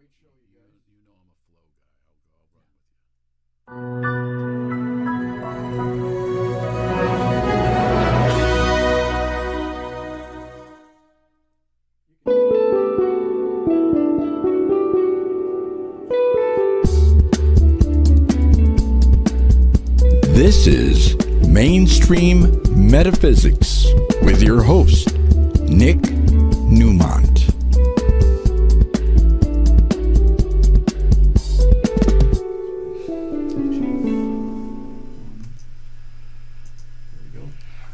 great show, you guys. You know I'm a flow guy. I'll run with you. This is Mainstream Metaphysics with your host, Nick Newmont.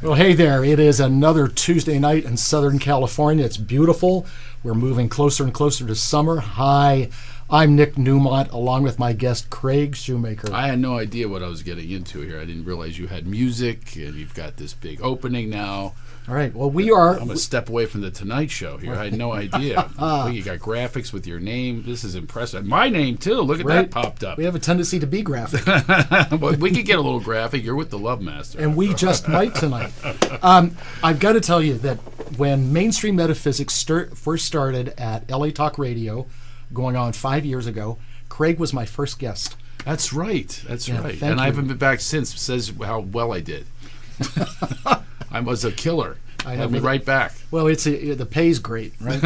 Well, hey there. It is another Tuesday night in Southern California. It's beautiful. We're moving closer and closer to summer. Hi, I'm Nick Newmont, along with my guest, Craig Shoemaker. I had no idea what I was getting into here. I didn't realize you had music, and you've got this big opening now. All right. Well, we are... I'm a step away from the Tonight Show here. I had no idea. Well, you got graphics with your name. This is impressive. My name, too. Look at that popped up. We have a tendency to be graphic. But we could get a little graphic. You're with the Love Master. And we just might tonight. I've got to tell you that when Mainstream Metaphysics first started at LA Talk Radio, going on 5 years ago, Craig was my first guest. That's right. That's right. And I haven't been back since. Says how well I did. I was a killer. I have me right back. Well, the pay's great, right?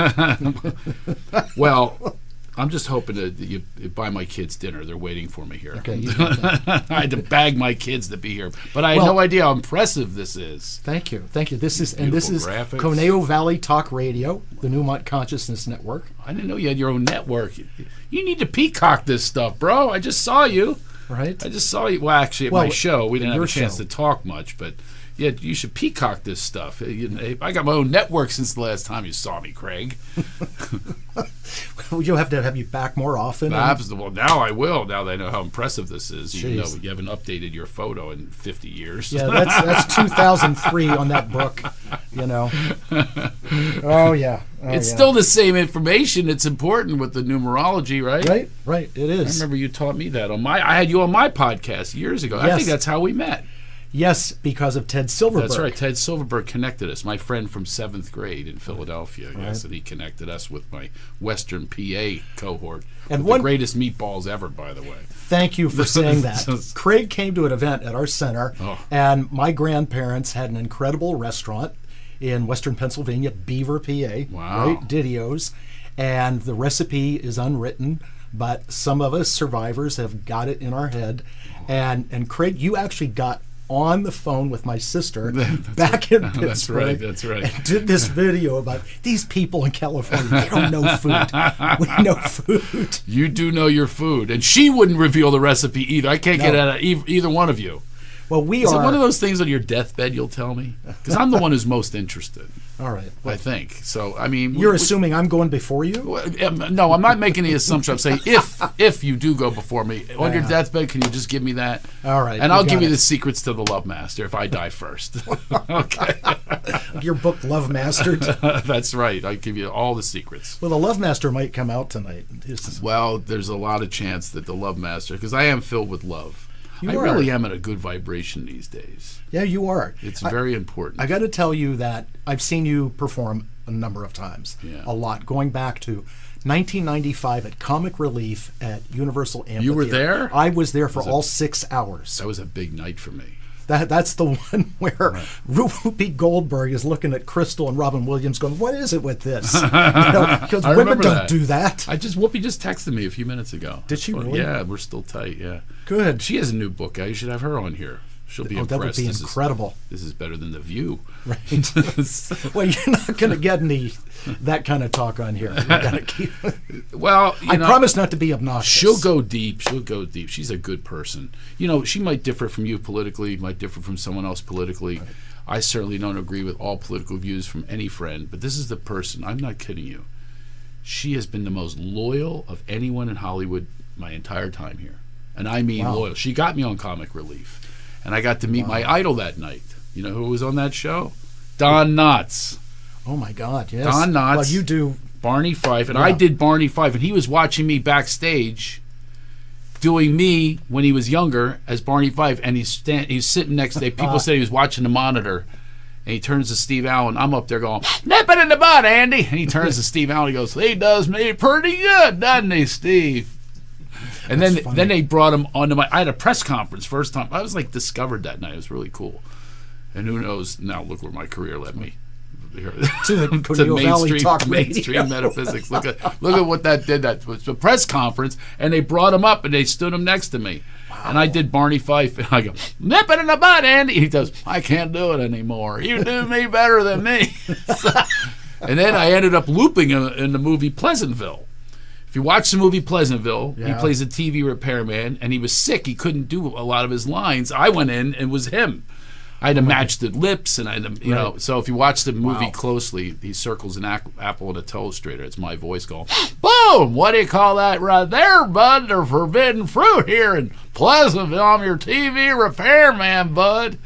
Well, I'm just hoping that you buy my kids dinner. They're waiting for me here. Okay. I had to bag my kids to be here, but I had no idea how impressive this is. Thank you. This is graphics. Conejo Valley Talk Radio, the Newmont Consciousness Network. I didn't know you had your own network. You need to peacock this stuff, bro. I just saw you. Right. I just saw you. Well, actually, at my show, we didn't have a chance to talk much, but. Yeah, you should peacock this stuff. I got my own network since the last time you saw me, Craig. Well, you'll have to have you back more often. Well, now I will, now that I know how impressive this is. Jeez. You know, you haven't updated your photo in 50 years. Yeah, that's 2003 on that book, you know. Oh, yeah. It's still the same information. It's important with the numerology, right? Right, it is. I remember you taught me that. I had you on my podcast years ago. Yes. I think that's how we met. Yes, because of Ted Silverberg. That's right. Ted Silverberg connected us. My friend from 7th grade in Philadelphia. Right. Yes, and he connected us with my Western PA cohort. And the greatest meatballs ever, by the way. Thank you for saying that. Craig came to an event at our center, and my grandparents had an incredible restaurant in Western Pennsylvania, Beaver, PA. Wow. Right? Didio's. And the recipe is unwritten, but some of us survivors have got it in our head. And Craig, you actually got on the phone with my sister back in Pittsburgh. That's right. And did this video about these people in California. They don't know food. We know food. You do know your food. And she wouldn't reveal the recipe either. I can't get out of either one of you. Well, Is it one of those things on your deathbed you'll tell me? Because I'm the one who's most interested. All right. Well, I think. So, I mean... You're assuming I'm going before you? No, I'm not making any assumption. I'm saying if you do go before me, on your deathbed, can you just give me that? All right. And I'll give you the secrets to the Love Master if I die first. Okay. Your book, Love Mastered? That's right. I'll give you all the secrets. Well, the Love Master might come out tonight. Well, there's a lot of chance that the Love Master... Because I am filled with love. I really am in a good vibration these days. Yeah, you are. It's very important. I got to tell you that I've seen you perform a number of times, a lot, going back to 1995 at Comic Relief at Universal Amphitheater. You were there? I was there for all 6 hours. That was a big night for me. That's the one where Ruby Goldberg is looking at Crystal and Robin Williams going, what is it with this? Because women don't do that. Whoopi just texted me a few minutes ago. Did she really? Yeah, we're still tight, yeah. Good. She has a new book out. You should have her on here. She'll be impressed. That would be incredible. This is better than The View. Right. Well, you're not going to get any that kind of talk on here. Well, I promise not to be obnoxious. She'll go deep. She's a good person. She might differ from you politically, might differ from someone else politically. Right. I certainly don't agree with all political views from any friend, but this is the person. I'm not kidding you. She has been the most loyal of anyone in Hollywood my entire time here. And I mean loyal. She got me on Comic Relief. And I got to meet my idol that night. You know who was on that show? Don Knotts. Oh, my God, yes. Don Knotts. Well, you do. Barney Fife. And I did Barney Fife. And he was watching me backstage doing me when he was younger as Barney Fife. And he's sitting next to people said he was watching the monitor. And he turns to Steve Allen. I'm up there going, nip it in the bud, Andy. And he turns to Steve Allen. He goes, he does me pretty good, doesn't he, Steve? And then they brought him onto I had a press conference first time. I was like discovered that night. It was really cool. And who knows, now look where my career led me. To the mainstream metaphysics. Look at what that did. That was a press conference, and they brought him up and they stood him next to me. Wow. And I did Barney Fife, and I go, nip it in the butt, Andy. He goes, I can't do it anymore. You do me better than me. And then I ended up looping in the movie Pleasantville. If you watch the movie Pleasantville, he plays a TV repairman, and he was sick. He couldn't do a lot of his lines. I went in and was him. I had to match the lips, and I had to, you know. So if you watch the movie closely, he circles an apple and a toastrator. It's my voice going, boom! What do you call that right there, bud? They're forbidden fruit here in Pleasantville. I'm your TV repairman, bud.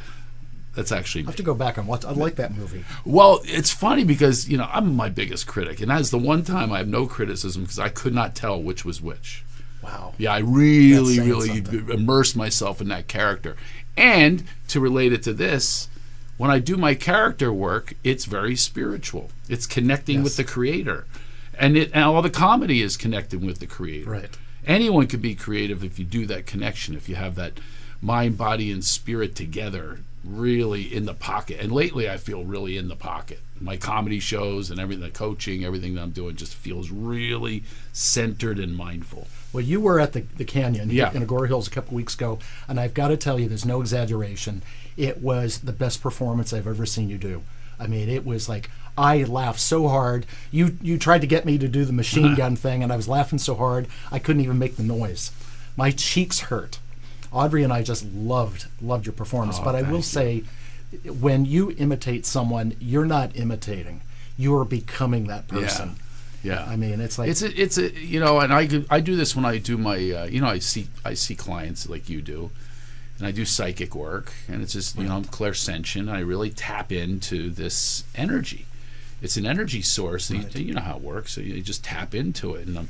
That's actually me. I have to go back and watch. I like that movie. Well, it's funny because, you know, I'm my biggest critic, and that's the one time I have no criticism because I could not tell which was which. Wow. Yeah, I really immersed myself in that character. And to relate it to this, when I do my character work, it's very spiritual. It's connecting with the creator. And all the comedy is connecting with the creator. Right. Anyone can be creative if you do that connection, if you have that mind, body, and spirit together really in the pocket. And lately I feel really in the pocket. My comedy shows and everything, the coaching, everything that I'm doing just feels really centered and mindful. Well, you were at the Canyon in Agoura Hills a couple weeks ago, and I've got to tell you, there's no exaggeration. It was the best performance I've ever seen you do. I mean, it was like, I laughed so hard. You tried to get me to do the machine gun thing, and I was laughing so hard, I couldn't even make the noise. My cheeks hurt. Audrey and I just loved your performance. But I will say, when you imitate someone, you're not imitating. You are becoming that person. Yeah. I mean, it's like it's a you know, and I do this when I do my you know, I see clients like you do, and I do psychic work, and it's just, you know, I'm clairsentient. I really tap into this energy. It's an energy source. You know how it works. So you just tap into it, and I'm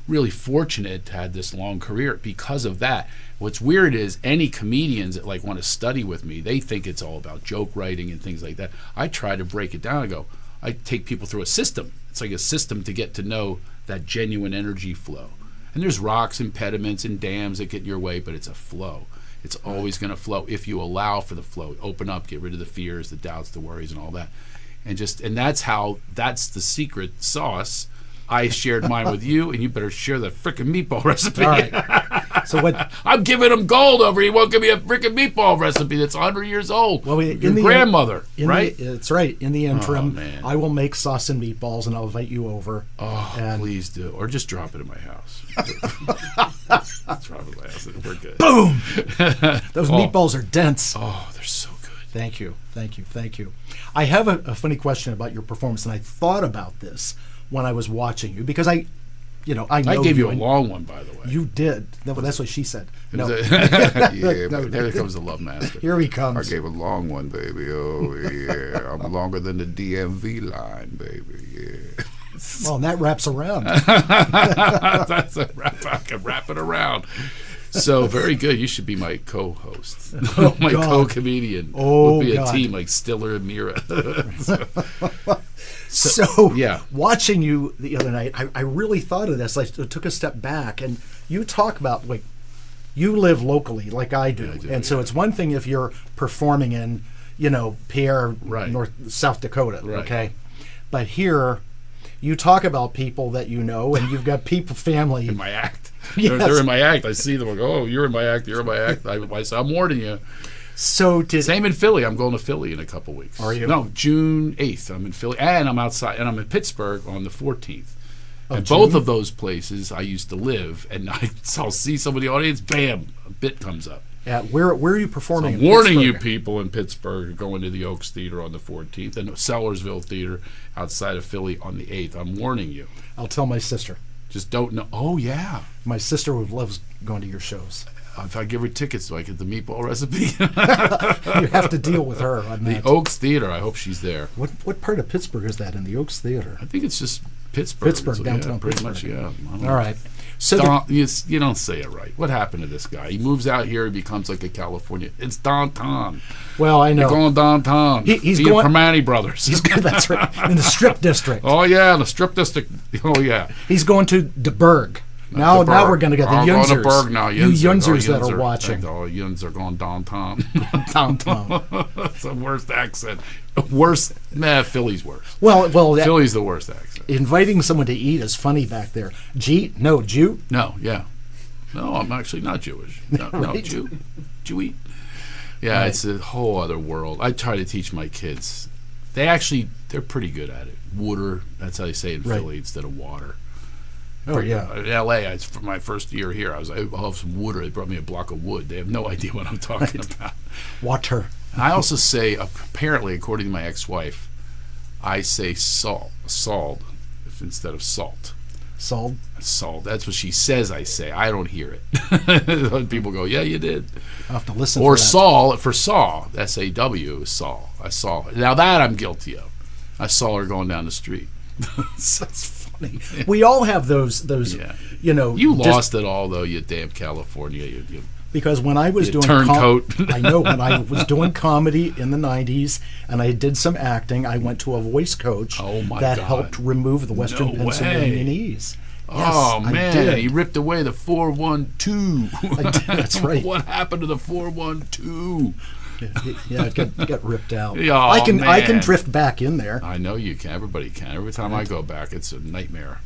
really fortunate to have this long career because of that. What's weird is any comedians that like want to study with me, they think it's all about joke writing and things like that. I try to break it down. I take people through a system. It's like a system to get to know that genuine energy flow. And there's rocks, impediments, and dams that get in your way, but it's a flow. It's always going to flow if you allow for the flow. Open up, get rid of the fears, the doubts, the worries, and all that. And that's the secret sauce. I shared mine with you, and you better share the frickin' meatball recipe. All right. So what? I'm giving him gold over. He won't give me a frickin' meatball recipe that's 100 years old. Well, your grandmother, right? That's right. In the interim, I will make sauce and meatballs, and I'll invite you over. Oh, please do. Or just drop it at my house. Drop it at my house. We're good. Boom! Those meatballs are dense. Oh, they're so good. Thank you. I have a funny question about your performance, and I thought about this when I was watching you, because I know I gave you a long one, by the way. You did. No, that's what she said. No. Here comes the love master. Here he comes. I gave a long one, baby. Oh, yeah. I'm longer than the DMV line, baby. Yeah. Well, and that wraps around. That's a wrap. I can wrap it around. So, very good. You should be my co-host. My co-comedian. We'll be a team like Stiller and Mira. So watching you the other night, I really thought of this. I took a step back, and you talk about, like, you live locally like I do. So it's one thing if you're performing in, Pierre, South Dakota, okay? But here, you talk about people that you know, and you've got family. In my act. Yes. They're in my act. I see them. I go, oh, you're in my act. I'm warning you. So same in Philly. I'm going to Philly in a couple weeks. Are you? No, June 8th. I'm in Philly, and I'm outside, and I'm in Pittsburgh on the 14th. And June? both of those places I used to live, and I'll see some of the audience. Bam, a bit comes up. Where are you performing? So I'm warning you, people in Pittsburgh, going to the Oaks Theater on the 14th, and Sellersville Theater outside of Philly on the 8th. I'm warning you. I'll tell my sister. Just don't know. Oh yeah, my sister loves going to your shows. If I give her tickets, do I get the meatball recipe? You have to deal with her on that. The Oaks Theater. I hope she's there. What part of Pittsburgh is that in the Oaks Theater? I think it's just Pittsburgh. Downtown pretty Pittsburgh. much, yeah. All right. So you don't say it right. What happened to this guy? He moves out here. He becomes like a California. It's downtown. well, I know. You're going downtown. He's See going. Permane Brothers. That's right. In the Strip District. Oh yeah, the strip district. Oh yeah. He's going to the Berg. Now we're going to get the I'm going to Yunzers. Berg now. You Yunzers that are watching. Oh, Yuns are going downtown. Downtown. That's the worst accent. Worst. Philly's worse. Well, Philly's the worst accent. inviting someone to eat is funny back there. Jew? No, yeah. No, I'm actually not Jewish. No, Right. Jewy. Yeah, Right. It's a whole other world. I try to teach my kids. They're pretty good at it. Water, that's how they say it in Right. Philly instead of water. Oh, yeah. In L.A., for my first year here, I was like, I'll have some water. They brought me a block of wood. They have no idea what I'm talking about. Water. I also say, apparently, according to my ex-wife, I say salt instead of salt. Salt. Salt. That's what she says I say. I don't hear it. People go, yeah, you did. I'll have to listen Or for that. Saul, for Saw, S-A-W is Saul. I saw her. Now that I'm guilty of. I saw her going down the street. That's funny. We all have those Yeah. You lost it all, though, you damn California. You because when I was You doing turncoat. I know when I was doing comedy in the 90s and I did some acting, I went to a voice coach Oh, my that God. helped remove the Western No Pennsylvanianese. Oh, Yes, man. I did. He ripped away the 412. I did, that's right. What happened to the 412? Yeah, it got ripped out. Oh, I can man. drift back in there. I know you can. Everybody can. Every time I go back, it's a nightmare.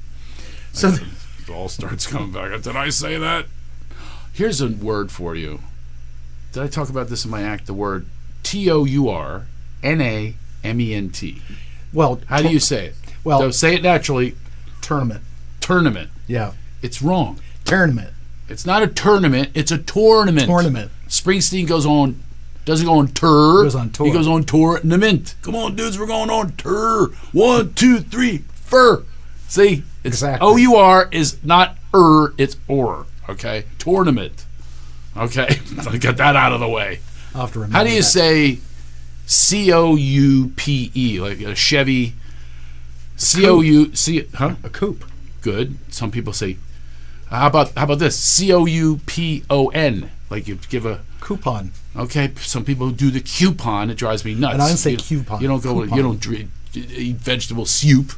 So It all starts coming back. Did I say that? Here's a word for you. Did I talk about this in my act? The word Tournament. well, How do you say it? Well- so say it naturally. tournament? Tournament. Yeah, It's wrong. tournament. It's not a tournament. It's a tournament. Tournament. Springsteen doesn't go on tour. Goes on tour. He goes on tournament. Come on, dudes, we're going on tour. 1, 2, 3, fur. See? It's Exactly. O-U-R is not it's or. Okay? Tournament. Okay? So get that out of the way. I'll have to remember How do you that. say C-O-U-P-E? Like a Chevy. C-O-U-C. Huh? a coupe? Good. Some people say, how about this? C-O-U-P-O-N. Like you give a. Coupon. Okay, some people do the coupon. It drives me nuts. And I don't say You- coupon. You don't go. Coupon. You don't eat vegetable soup.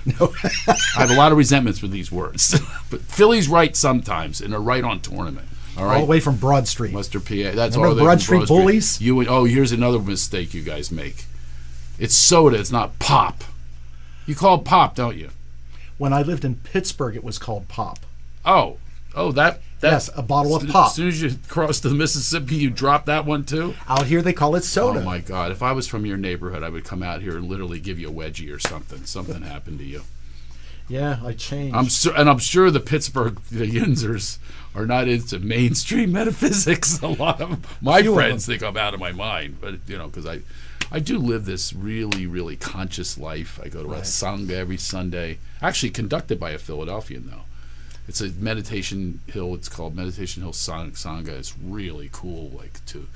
No. I have a lot of resentments with these words. But Philly's right sometimes, and they're right on tournament. All right. All the way from Broad Street. Western PA. That's Remember all they Broad from Street Bullies? Here's another mistake you guys make. It's soda. It's not pop. You call it pop, don't you? When I lived in Pittsburgh, it was called Pop. Oh, that. Yes, a bottle of As pop. soon as you cross the Mississippi, you drop that one too. Out here, they call it soda. Oh my God! If I was from your neighborhood, I would come out here and literally give you a wedgie or something. Something happened to you. Yeah, I changed. I'm sure the Pittsburgh Yinzers are not into mainstream metaphysics. A lot of my Few of friends think I'm out of my mind, but because I do live this really, really conscious life. I go to a Right. sangha every Sunday, actually conducted by a Philadelphian though. It's a meditation hill. It's called Meditation Hill Sangha. It's really cool, like to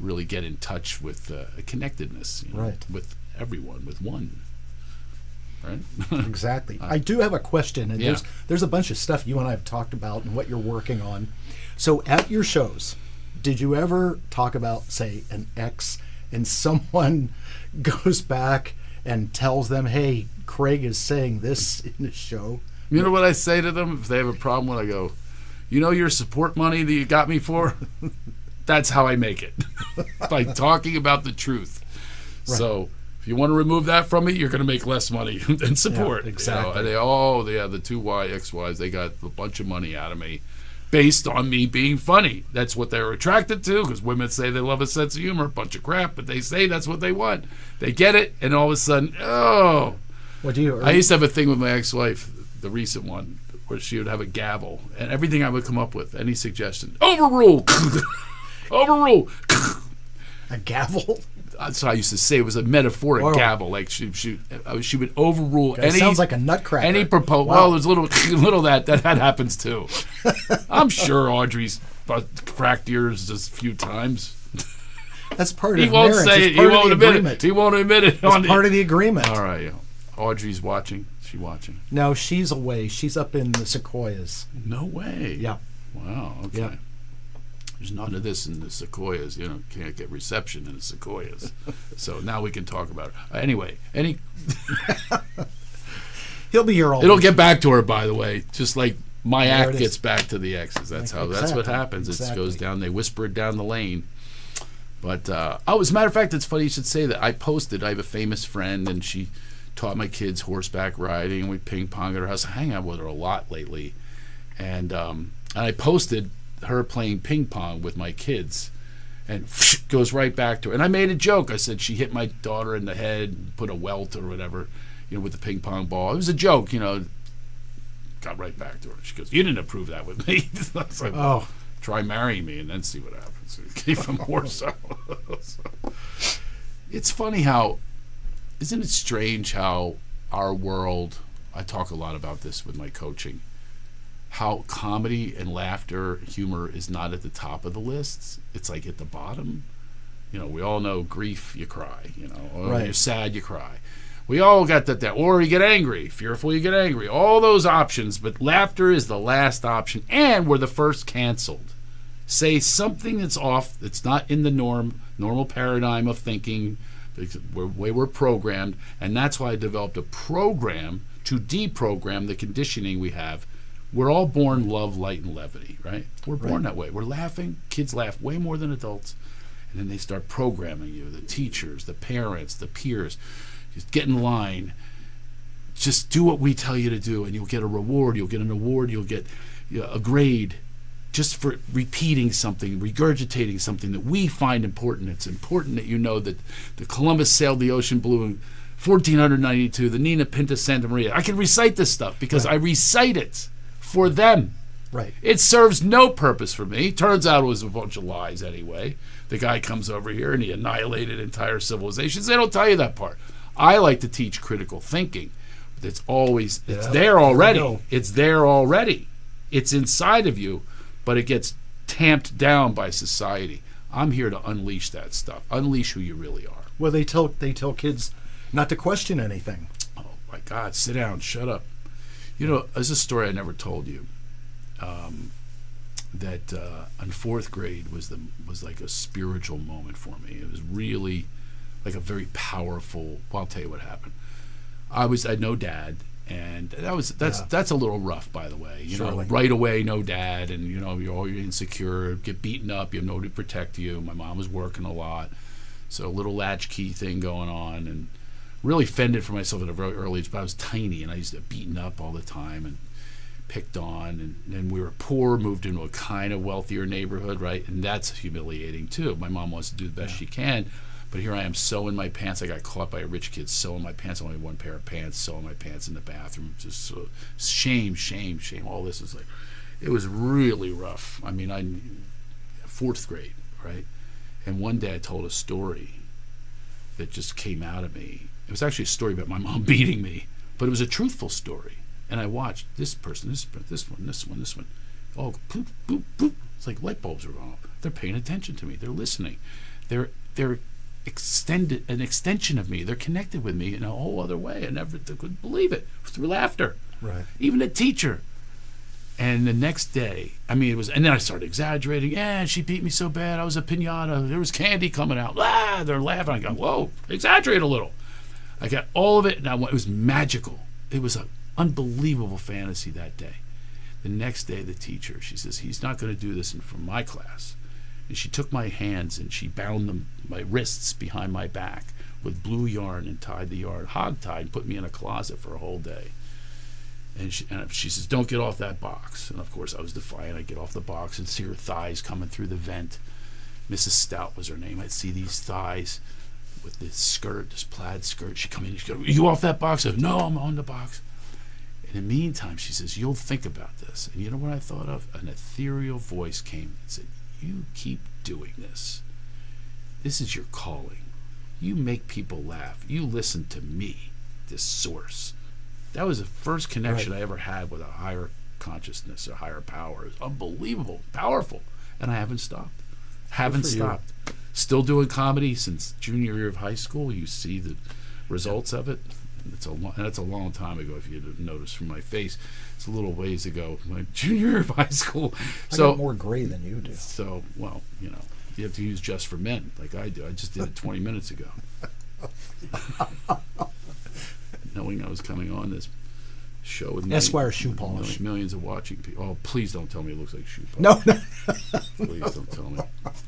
really get in touch with a connectedness, Right. with everyone, with one. Right? Exactly. I do have a question, and Yeah. there's a bunch of stuff you and I have talked about and what you're working on. So at your shows, did you ever talk about, say, an ex, and someone goes back and tells them, hey, Craig is saying this in the show? You know what I say to them if they have a problem when I go, your support money that you got me for? That's how I make it. By talking about the truth. Right. So if you want to remove that from me, you're going to make less money than support. Yeah, exactly. And the two XYs, they got a bunch of money out of me based on me being funny. That's what they're attracted to, because women say they love a sense of humor, bunch of crap, but they say that's what they want. They get it, and all of a sudden, What do you? I used to have a thing with my ex-wife, the recent one, where she would have a gavel, and everything I would come up with, any suggestion, overrule, overrule. a gavel? That's how I used to say it was a metaphoric Whoa. gavel. Like she would overrule It any. sounds like a nutcracker. Any proposal. Wow. Well, there's little that happens too. I'm sure Audrey's cracked ears just a few times. That's part He of won't marriage. say It's it. He part of won't the admit agreement. it. He won't admit it. It's part of the agreement. All right. Audrey's watching. Is she watching? No, she's away. She's up in the Sequoias. No way. Yeah. Wow. Okay. Yeah. There's none of this in the Sequoias. You know, can't get reception in the Sequoias. So now we can talk about it. Anyway, He'll be here all it'll week. get back to her, by the way. Just like my There act it is. gets back to the exes. That's what Exactly. happens. It Exactly. goes down. They whisper it down the lane. But as a matter of fact, it's funny you should say that. I posted. I have a famous friend, and she taught my kids horseback riding. We ping pong at her house. I hang out with her a lot lately, and I posted her playing ping pong with my kids, and goes right back to her. And I made a joke. I said she hit my daughter in the head, put a welt or whatever, with the ping pong ball. It was a joke, Got right back to her. She goes, "You didn't approve that with me." I was like, Oh. try marrying me and then see what happens. Even more so. It's funny isn't it strange how our world, I talk a lot about this with my coaching, how comedy and laughter, humor is not at the top of the lists. It's like at the bottom. We all know grief, you cry. Or Right. You're sad, you cry. We all got that. Or you get angry. Fearful, you get angry. All those options. But laughter is the last option. And we're the first canceled. Say something that's off, that's not in the normal paradigm of thinking, the way we're programmed. And that's why I developed a program to deprogram the conditioning we have. We're all born love, light, and levity, right? We're born that way. We're laughing. Kids laugh way more than adults. And then they start programming you, the teachers, the parents, the peers. Just get in line. Just do what we tell you to do, and you'll get a reward. You'll get an award. You'll get a grade just for repeating something, regurgitating something that we find important. It's important that you know that the Columbus sailed the ocean blue in 1492, the Nina Pinta Santa Maria. I can recite this stuff because I recite it for them. Right. It serves no purpose for me. Turns out it was a bunch of lies anyway. The guy comes over here and he annihilated entire civilizations. They don't tell you that part. I like to teach critical thinking. It's there already. It's there already. It's inside of you, but it gets tamped down by society. I'm here to unleash that stuff. Unleash who you really are. Well, they tell kids not to question anything. Oh my God! Sit down. Shut up. There's a story I never told you. That in fourth grade was like a spiritual moment for me. It was really like a very powerful. Well, I'll tell you what happened. I had no dad, and that's a little rough, by the way. Surely. Right away, no dad, and you're insecure, get beaten up, you have nobody to protect you. My mom was working a lot, so a little latchkey thing going on, and really fended for myself at a very early age. But I was tiny, and I used to get beaten up all the time and picked on, and we were poor, moved into a kind of wealthier neighborhood, right? And that's humiliating too. My mom wants to do the best she can, but here I am sewing my pants. I got caught by a rich kid sewing my pants. Only one pair of pants, sewing my pants in the bathroom. Just shame. All this is it was really rough. I mean, fourth grade, right? And one day I told a story that just came out of me. It was actually a story about my mom beating me, but it was a truthful story. And I watched this person, this one. Oh, boop, boop, boop. It's like light bulbs are going off. They're paying attention to me. They're listening. They're an extension of me. They're connected with me in a whole other way. I never could believe it through laughter. Right. Even a teacher. And the next day, and then I started exaggerating. Yeah, she beat me so bad. I was a piñata. There was candy coming out. They're laughing. I go, whoa, exaggerate a little. I got all of it, and it was magical. It was an unbelievable fantasy that day. The next day, the teacher, she says, he's not going to do this from my class. And she took my hands and she bound my wrists behind my back with blue yarn and tied the yarn, hog-tied, and put me in a closet for a whole day. And she says, don't get off that box. And of course, I was defiant. I get off the box and see her thighs coming through the vent. Mrs. Stout was her name. I'd see these thighs with this skirt, this plaid skirt. She'd come in and she'd go, are you off that box? I said, no, I'm on the box. In the meantime, she says, you'll think about this. And you know what I thought of? An ethereal voice came and said, you keep doing this. This is your calling. You make people laugh. You listen to me, this source. That was the first connection I ever had with a higher consciousness, a higher power. It was unbelievable, powerful. And I haven't stopped. Haven't stopped. Still doing comedy since junior year of high school. You see the results of it. That's a long time ago. If you'd noticed from my face, it's a little ways ago. My junior year of high school. I got more gray than you do. So, well, you have to use Just for Men like I do. I just did it 20 minutes ago. Knowing I was coming on this show with Esquire shoe polish. Millions of watching people. Oh, please don't tell me it looks like shoe No, polish. no. Please don't tell me.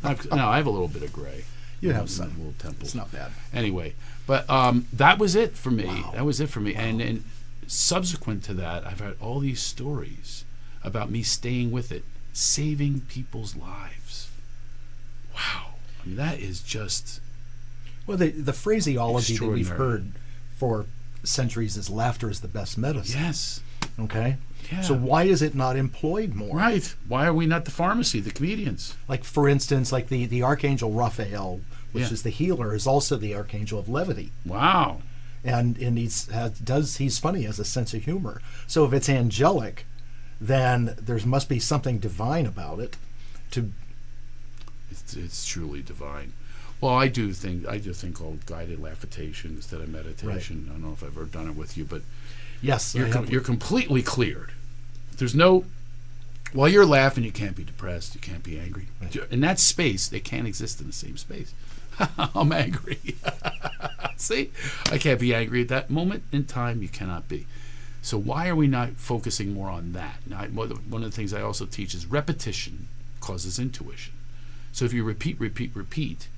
I have a little bit of gray. You have some. Little temples. It's not bad. Anyway, but that was it for me. Wow. That was it for me. Wow. And subsequent to that, I've had all these stories about me staying with it, saving people's lives. Wow. I mean, that is just... Well, the phraseology that we've extraordinary. heard for centuries is laughter is the best medicine. Yes. Okay? Yeah. So why is it not employed more? Right. Why are we not the pharmacy, the comedians? Like, for instance, like the Archangel Raphael, which Yeah. is the healer, is also the Archangel of levity. Wow. And he's funny, has a sense of humor. So if it's angelic, then there must be something divine about it. It's truly divine. Well, I do think called guided laughitation instead of meditation. I don't know if I've ever done it with you, but Yes, you're completely cleared. There's no... While you're laughing, you can't be depressed, you can't be angry. Right. In that space, they can't exist in the same space. I'm angry. See? I can't be angry at that moment in time. You cannot be. So why are we not focusing more on that? Now, one of the things I also teach is repetition causes intuition. So if you repeat,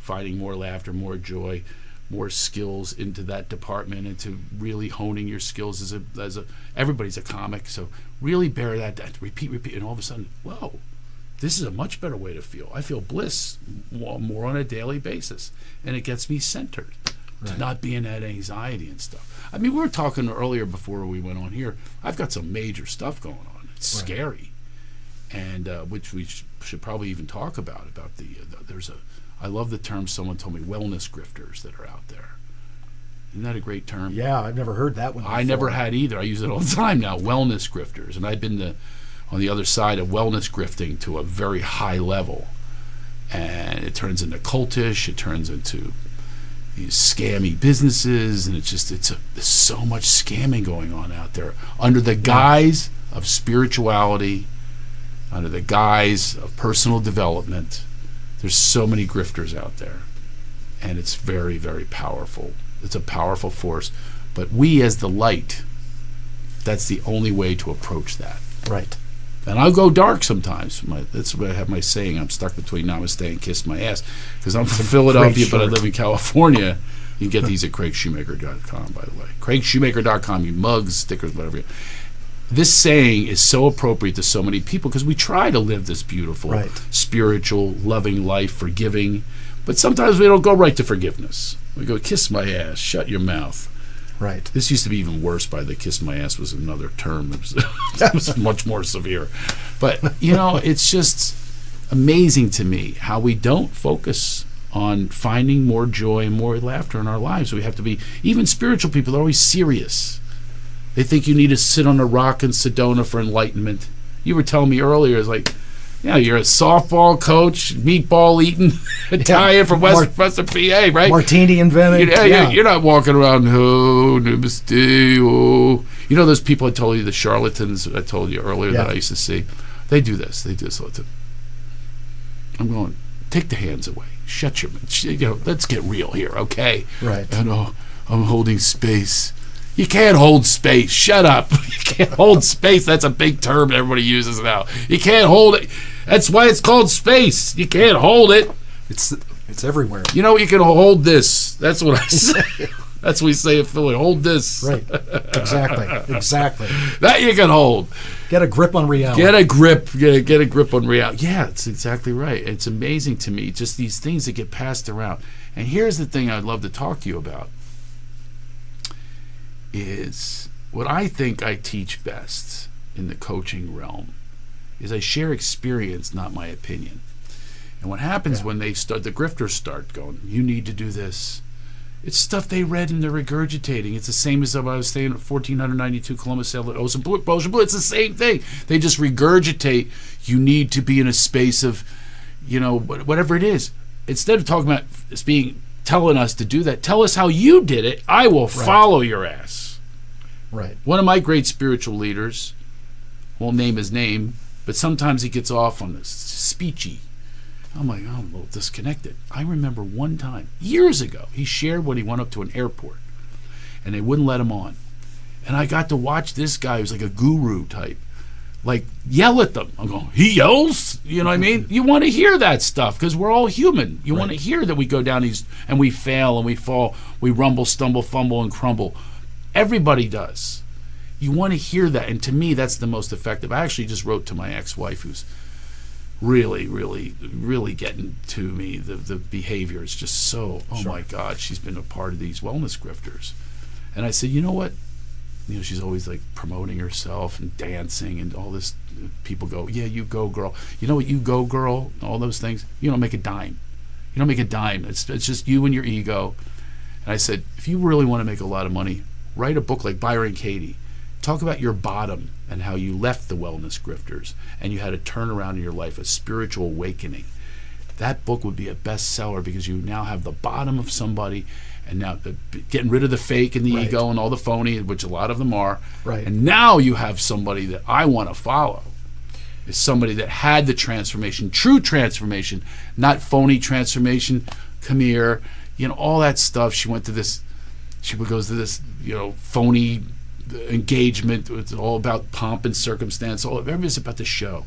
finding more laughter, more joy, more skills into that department, into really honing your skills as a everybody's a comic, so really bear that repeat, and all of a sudden, whoa, this is a much better way to feel. I feel bliss more on a daily basis, and it gets me centered, to not be in that anxiety and stuff. I mean, we were talking earlier before we went on here. I've got some major stuff going on. It's scary, and which we should probably even talk about I love the term someone told me, wellness grifters that are out there. Isn't that a great term? Yeah, I've never heard that one before. I never had either. I use it all the time now, wellness grifters. And I've been on the other side of wellness grifting to a very high level. And it turns into cultish, it turns into these scammy businesses, and there's so much scamming going on out there under the guise of spirituality, under the guise of personal development. There's so many grifters out there, and it's very, very powerful. It's a powerful force, but we as the light, that's the only way to approach that. Right. And I'll go dark sometimes. That's what I have my saying. I'm stuck between namaste and kiss my ass, because I'm from Philadelphia, but I live in California. You can get these at CraigShoemaker.com, by the way. CraigShoemaker.com, you mugs, stickers, whatever. This saying is so appropriate to so many people because we try to live this beautiful, spiritual, loving life, forgiving, but sometimes we don't go right to forgiveness. We go, kiss my ass, shut your mouth. Right. This used to be even worse, by the kiss my ass was another term. It was much more severe. But, it's just amazing to me how we don't focus on finding more joy and more laughter in our lives. We have to be, even spiritual people are always serious. They think you need to sit on a rock in Sedona for enlightenment. You were telling me earlier, it's like, you're a softball coach, meatball eating Italian from Western PA, right? Martini invented. You're not walking around, namaste, oh. You know those people I told you, the charlatans I told you earlier that I used to see? They do this all the time. I'm going, take the hands away. Shut your mouth. Let's get real here, okay? Right. And I'm holding space. You can't hold space. Shut up. You can't hold space. That's a big term everybody uses now. You can't hold it. That's why it's called space. You can't hold it. It's everywhere. You can hold this. That's what I say. That's what we say in Philly. Hold this. Right. Exactly. That you can hold. Get a grip on reality. Get a grip. Get a grip on reality. Yeah, it's exactly right. It's amazing to me, just these things that get passed around. And here's the thing I'd love to talk to you about. Is what I think I teach best in the coaching realm is I share experience, not my opinion. And what happens when the grifters start going, you need to do this. It's stuff they read and they're regurgitating. It's the same as I was saying, 1492 Columbus sailed Ocean Blue. It's the same thing. They just regurgitate, you need to be in a space of, whatever it is. Instead of talking about being telling us to do that. Tell us how you did it. I will follow your ass. Right. One of my great spiritual leaders, won't name his name, but sometimes he gets off on this speechy. I'm like, oh, I'm a little disconnected. I remember one time, years ago, he shared when he went up to an airport, and they wouldn't let him on. And I got to watch this guy who's like a guru type, like yell at them. I'm going, he yells? You know what I mean? You want to hear that stuff because we're all human. You want to hear that we go down these, and we fail and we fall, we rumble, stumble, fumble, and crumble. Everybody does. You want to hear that, and to me, that's the most effective. I actually just wrote to my ex-wife, who's really, really, really getting to me. The behavior is just so, oh my God, she's been a part of these wellness grifters. And I said, you know what? You know, she's always like promoting herself and dancing and all this. People go, yeah, you go, girl. You know what, you go, girl, all those things. You don't make a dime. You don't make a dime. It's just you and your ego. And I said, if you really want to make a lot of money, write a book like Byron Katie. Talk about your bottom and how you left the wellness grifters and you had a turnaround in your life, a spiritual awakening. That book would be a bestseller because you now have the bottom of somebody, and now getting rid of the fake and the ego and all the phony, which a lot of them are. Right. And now you have somebody that I want to follow. Is somebody that had the transformation, true transformation, not phony transformation. Come here, you know, all that stuff. She went to this, she goes to this, you know, phony engagement. It's all about pomp and circumstance. All everybody's about the show.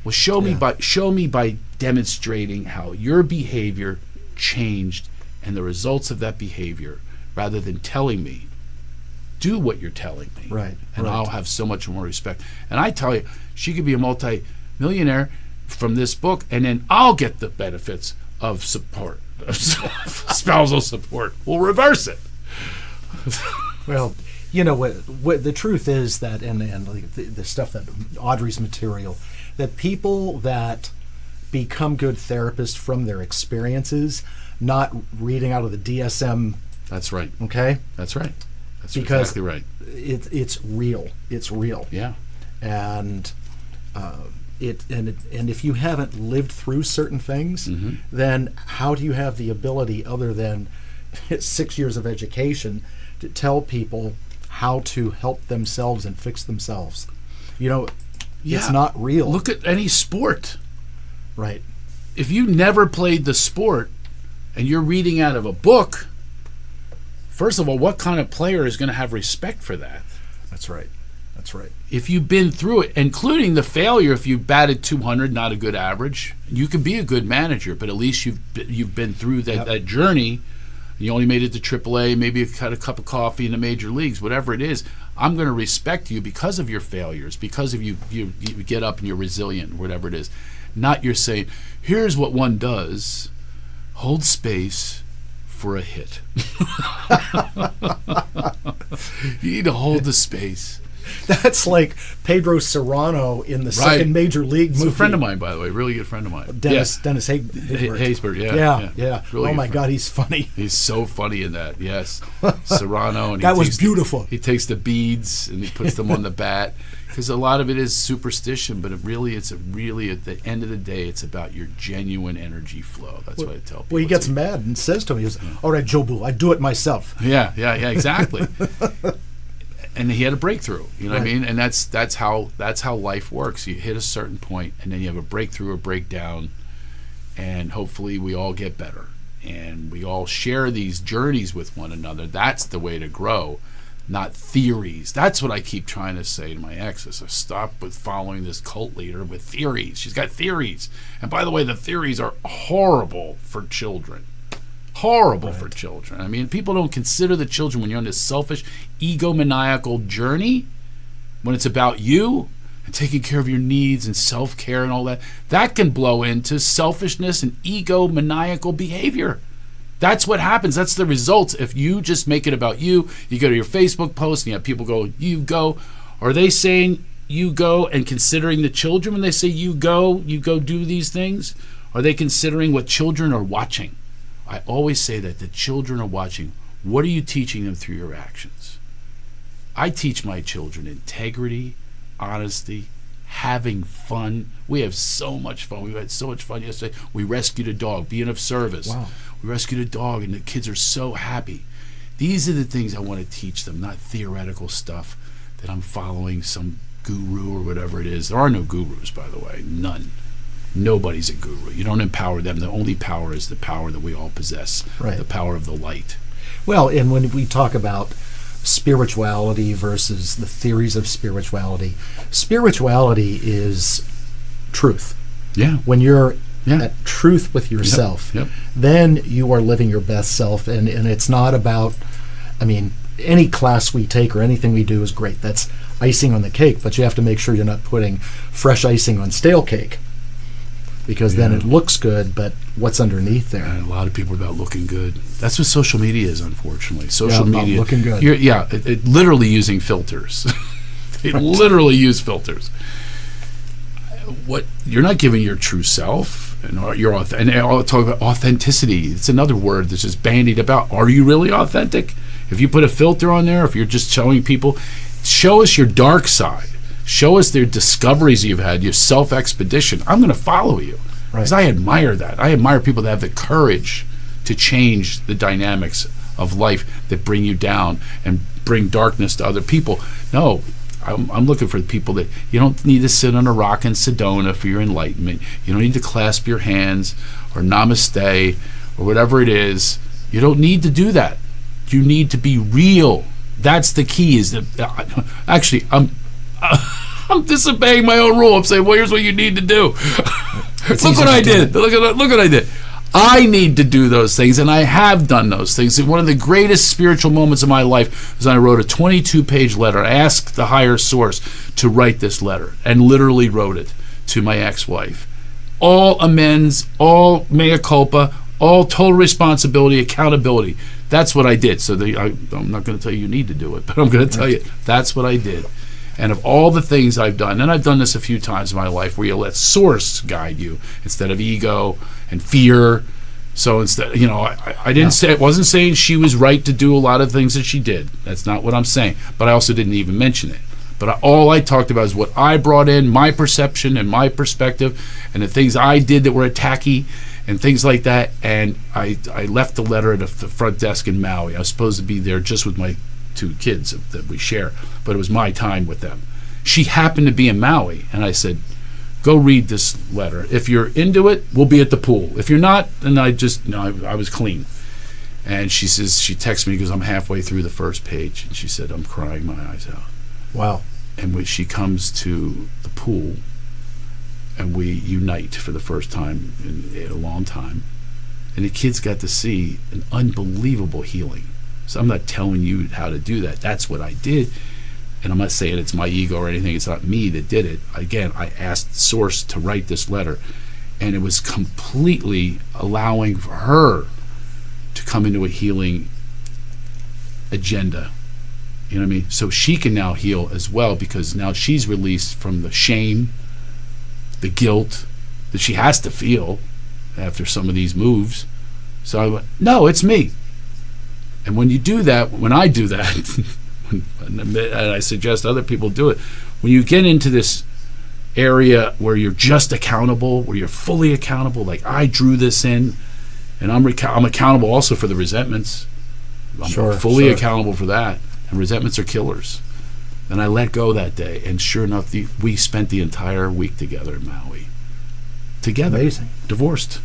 Well, show me by demonstrating how your behavior changed and the results of that behavior, rather than telling me. Do what you're telling me, right? And I'll have so much more respect. And I tell you, she could be a multi-millionaire from this book, and then I'll get the benefits of support, of spousal support. We'll reverse it. Well, you know what the truth is that, and the stuff that Audrey's material, that people that become good therapists from their experiences, not reading out of the DSM. That's right. Okay. That's right. That's because exactly right. It's real. It's real. Yeah. And if you haven't lived through certain things, then how do you have the ability, other than 6 years of education, to tell people how to help themselves and fix themselves? You know, it's not real. Look at any sport. Right. If you never played the sport and you're reading out of a book, first of all, what kind of player is going to have respect for that? That's right. That's right. If you've been through it, including the failure, if you batted 200, not a good average, you can be a good manager, but at least you've been through that journey. You only made it to AAA, maybe you had a cup of coffee in the major leagues, whatever it is. I'm going to respect you because of your failures, because of you get up and you're resilient, whatever it is. Not you're saying, here's what one does, hold space for a hit. You need to hold the space. That's like Pedro Serrano in the second major league movie. He's a friend of mine, by the way, really good friend of mine. Dennis Haysbert. Yeah. Really oh my God, he's funny. He's so funny in that. Yes, Serrano. And that was beautiful. He takes the beads and he puts them on the bat, because a lot of it is superstition, but it's really at the end of the day, it's about your genuine energy flow. That's what I tell people. Well, he gets mad and says to me, he goes, all right, Jobu, I do it myself. Yeah, exactly. And he had a breakthrough, you know what I mean? And that's how life works. You hit a certain point, and then you have a breakthrough or breakdown, and hopefully we all get better, and we all share these journeys with one another. That's the way to grow, not theories. That's what I keep trying to say to my ex, is stop with following this cult leader with theories. She's got theories, and by the way, the theories are horrible for children. Horrible for children. I mean, people don't consider the children when you're on this selfish, egomaniacal journey, when it's about you and taking care of your needs and self-care and all that. That can blow into selfishness and egomaniacal behavior. That's what happens. That's the results. If you just make it about you, you go to your Facebook post and you have people go, you go. Are they saying you go and considering the children when they say you go do these things? Are they considering what children are watching? I always say that the children are watching. What are you teaching them through your actions? I teach my children integrity, honesty, having fun. We have so much fun. We had so much fun yesterday. We rescued a dog, being of service. Wow. We rescued a dog, and the kids are so happy. These are the things I want to teach them, not theoretical stuff that I'm following some guru or whatever it is. There are no gurus, by the way. None. Nobody's a guru. You don't empower them. The only power is the power that we all possess, Right. the power of the light. Well, and when we talk about spirituality versus the theories of spirituality is truth. Yeah. When you're Yeah. at truth with yourself, Yep. then you are living your best self. And it's not about, I mean, any class we take or anything we do is great. That's icing on the cake, but you have to make sure you're not putting fresh icing on stale cake, because then it looks good, but what's underneath there? And a lot of people are about looking good. That's what social media is, unfortunately. Social about media, looking good. It literally using filters. They literally use filters. What you're not giving your true self, and I'll talk about authenticity. It's another word that's just bandied about. Are you really authentic? If you put a filter on there, if you're just showing people, show us your dark side. Show us their discoveries you've had, your self-expedition. I'm going to follow you. Because I admire that. I admire people that have the courage to change the dynamics of life that bring you down and bring darkness to other people. No, I'm looking for the people that you don't need to sit on a rock in Sedona for your enlightenment. You don't need to clasp your hands or namaste or whatever it is. You don't need to do that. You need to be real. That's the key. Is that actually I'm disobeying my own rule. I'm saying, well, here's what you need to do. Look what I did. Look what I did. I need to do those things, and I have done those things. And one of the greatest spiritual moments of my life was when I wrote a 22-page letter. I asked the higher source to write this letter, and literally wrote it to my ex-wife. All amends, all mea culpa, all total responsibility, accountability. That's what I did. So I'm not going to tell you need to do it, but I'm going to tell you that's what I did. And of all the things I've done, and I've done this a few times in my life, where you let source guide you instead of ego and fear. So instead, I didn't say, I wasn't saying she was right to do a lot of things that she did. That's not what I'm saying. But I also didn't even mention it. But all I talked about is what I brought in, my perception and my perspective, and the things I did that were attacky and things like that. And I left the letter at the front desk in Maui. I was supposed to be there just with my 2 kids that we share, but it was my time with them. She happened to be in Maui, and I said, go read this letter. If you're into it, we'll be at the pool. If you're not, then I was clean. And she says, she texts me, because I'm halfway through the first page, and she said, I'm crying my eyes out. Wow. And when she comes to the pool, and we unite for the first time in a long time, and the kids got to see an unbelievable healing. So I'm not telling you how to do that. That's what I did. And I'm not saying it's my ego or anything. It's not me that did it. Again, I asked Source to write this letter, and it was completely allowing for her to come into a healing agenda. You know what I mean? So she can now heal as well, because now she's released from the shame, the guilt that she has to feel after some of these moves. So I went, no, it's me. And when you do that, when I do that, and I suggest other people do it, when you get into this area where you're just accountable, where you're fully accountable, like I drew this in, and I'm accountable also for the resentments. I'm fully accountable for that, and resentments are killers. And I let go that day, and sure enough, we spent the entire week together in Maui. Together. Amazing. Divorced.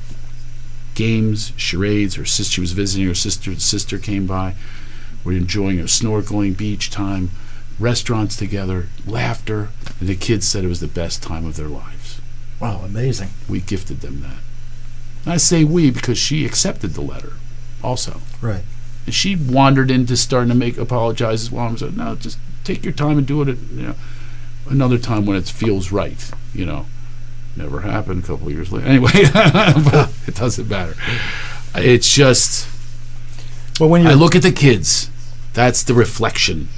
Games, charades. Her sister, she was visiting her sister. The sister came by. We're enjoying our snorkeling, beach time, restaurants together, laughter, and the kids said it was the best time of their lives. Wow, amazing. We gifted them that. And I say we because she accepted the letter also. Right. And she wandered into starting to make apologizes while I said, no, just take your time and do it at, another time when it feels right, Never happened a couple of years later. Anyway, but it doesn't matter. It's just, when I look at the kids, that's the reflection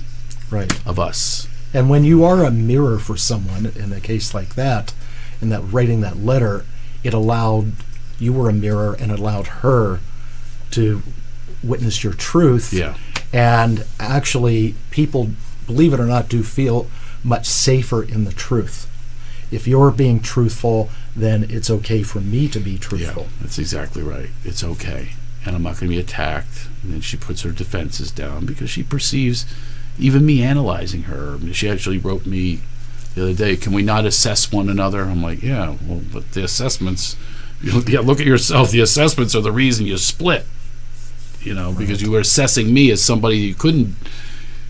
of us. And when you are a mirror for someone, in a case like that, in that writing that letter, you were a mirror, and it allowed her to witness your truth. Yeah. And actually, people, believe it or not, do feel much safer in the truth. if you're being truthful, then it's okay for me to be truthful. That's exactly right. It's okay. And I'm not going to be attacked. And then she puts her defenses down because she perceives even me analyzing her. She actually wrote me the other day, can we not assess one another? I'm like, yeah, well, but the assessments, look at yourself. The assessments are the reason you split, because you were assessing me as somebody you couldn't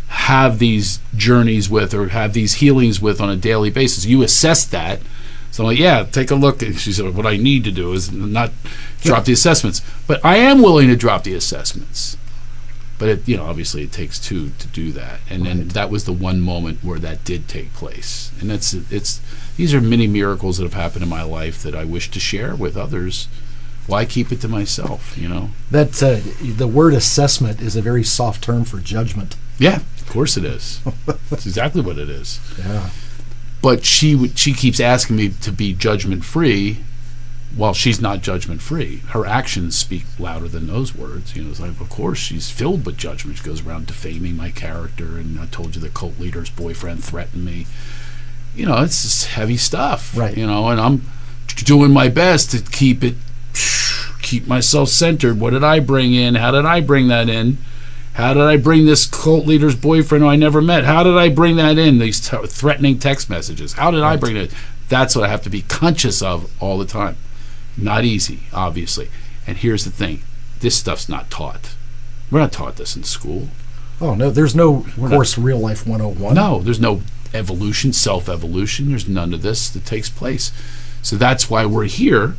have these journeys with or have these healings with on a daily basis. You assessed that. So I'm like, yeah, take a look. And she said, what I need to do is not drop the assessments. But I am willing to drop the assessments. But, obviously it takes two to do that. And then that was the one moment where that did take place. And these are many miracles that have happened in my life that I wish to share with others. Why keep it to myself, That the word assessment is a very soft term for judgment. Yeah, of course it is. That's exactly what it is. Yeah. But she keeps asking me to be judgment-free. Well, she's not judgment-free. Her actions speak louder than those words. It's like, of course, she's filled with judgment. She goes around defaming my character, and I told you the cult leader's boyfriend threatened me. It's just heavy stuff. Right. And I'm doing my best to keep myself centered. What did I bring in? How did I bring that in? How did I bring this cult leader's boyfriend who I never met? How did I bring that in? These threatening text messages. How did I bring it in? That's what I have to be conscious of all the time. Not easy, obviously. And here's the thing. This stuff's not taught. We're not taught this in school. Oh, no, there's no course Real Life 101. No, there's no evolution, self-evolution. There's none of this that takes place. So that's why we're here,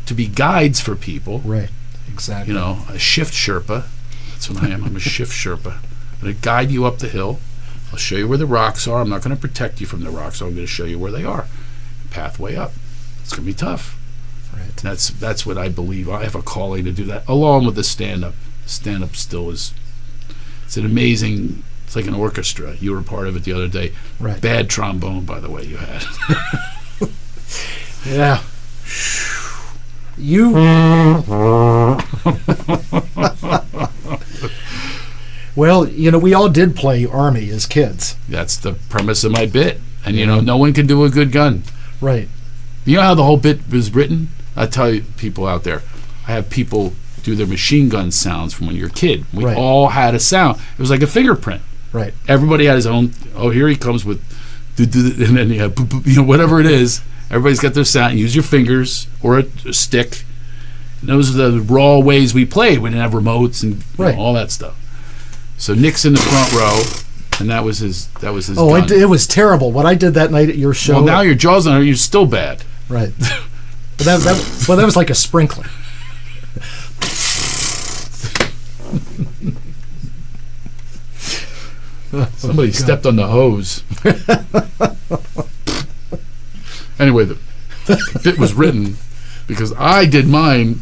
to be guides for people. Right, exactly. A shift Sherpa. That's what I am. I'm a shift Sherpa. I'm going to guide you up the hill. I'll show you where the rocks are. I'm not going to protect you from the rocks. I'm going to show you where they are. Pathway up. It's going to be tough. Right. That's what I believe. I have a calling to do that, along with the stand-up. Stand-up still is, it's an amazing, it's like an orchestra. You were a part of it the other day. Right. Bad trombone, by the way, you had. Yeah. You... Well, we all did play Army as kids. That's the premise of my bit. And, no one can do a good gun. Right. You know how the whole bit was written? I tell you, people out there, I have people do their machine gun sounds from when you're a kid. We all had a sound. It was like a fingerprint. Right. Everybody had his own. Oh, here he comes with, and then you have whatever it is. Everybody's got their sound. Use your fingers or a stick. And those are the raw ways we played. We didn't have remotes and all that stuff. So Nick's in the front row, and that was his. Oh, gun. it was terrible. What I did that night at your show. Well, now your jaw's on it. You're still bad. Right. But that was like a sprinkler. Somebody stepped on the hose. Anyway, the bit was written because I did mine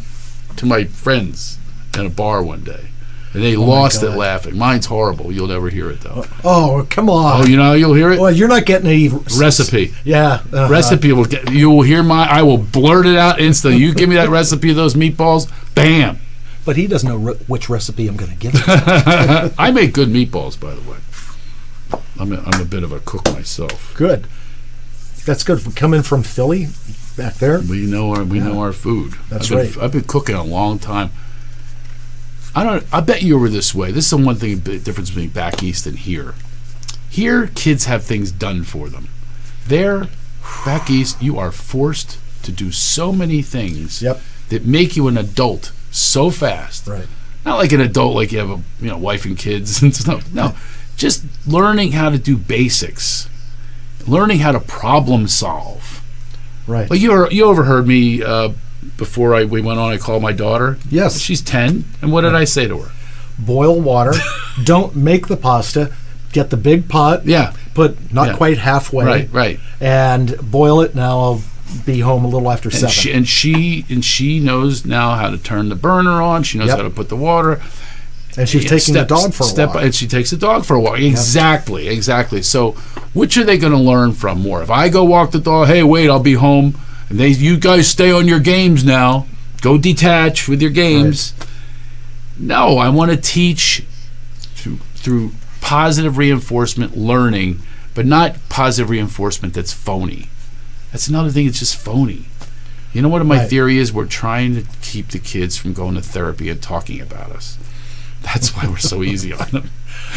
to my friends at a bar one day. And they lost it laughing. Mine's horrible. You'll never hear it, though. Oh, come on. Oh, you'll hear it? Well, you're not getting any... Recipe. Yeah. Recipe. You will hear I will blurt it out instantly. You give me that recipe of those meatballs, bam. But he doesn't know which recipe I'm going to give him. I make good meatballs, by the way. I'm a bit of a cook myself. Good. That's good. Coming from Philly, back there. We know our food. That's right. I've been cooking a long time. I bet you were this way. This is the one thing, difference between back east and here. Here, kids have things done for them. There, back east, you are forced to do so many things that make you an adult so fast. Right. Not like an adult, like you have a wife and kids and stuff. No, just learning how to do basics, learning how to problem solve. Right. Well, you overheard me. Before we went on, I called my daughter. Yes. She's 10. And what did I say to her? Boil water. Don't make the pasta. Get the big pot. Yeah. Put not quite halfway. Right. And boil it. Now I'll be home a little after 7. She knows now how to turn the burner on. She knows how to put the water. And she's taking the dog for a walk. And she takes the dog for a walk. Exactly. So which are they going to learn from more? If I go walk the dog, hey, wait, I'll be home. And you guys stay on your games now. Go detach with your games. Right. No, I want to teach through positive reinforcement learning, but not positive reinforcement that's phony. That's another thing. It's just phony. You know what my Right. theory is? We're trying to keep the kids from going to therapy and talking about us. That's why we're so easy on them.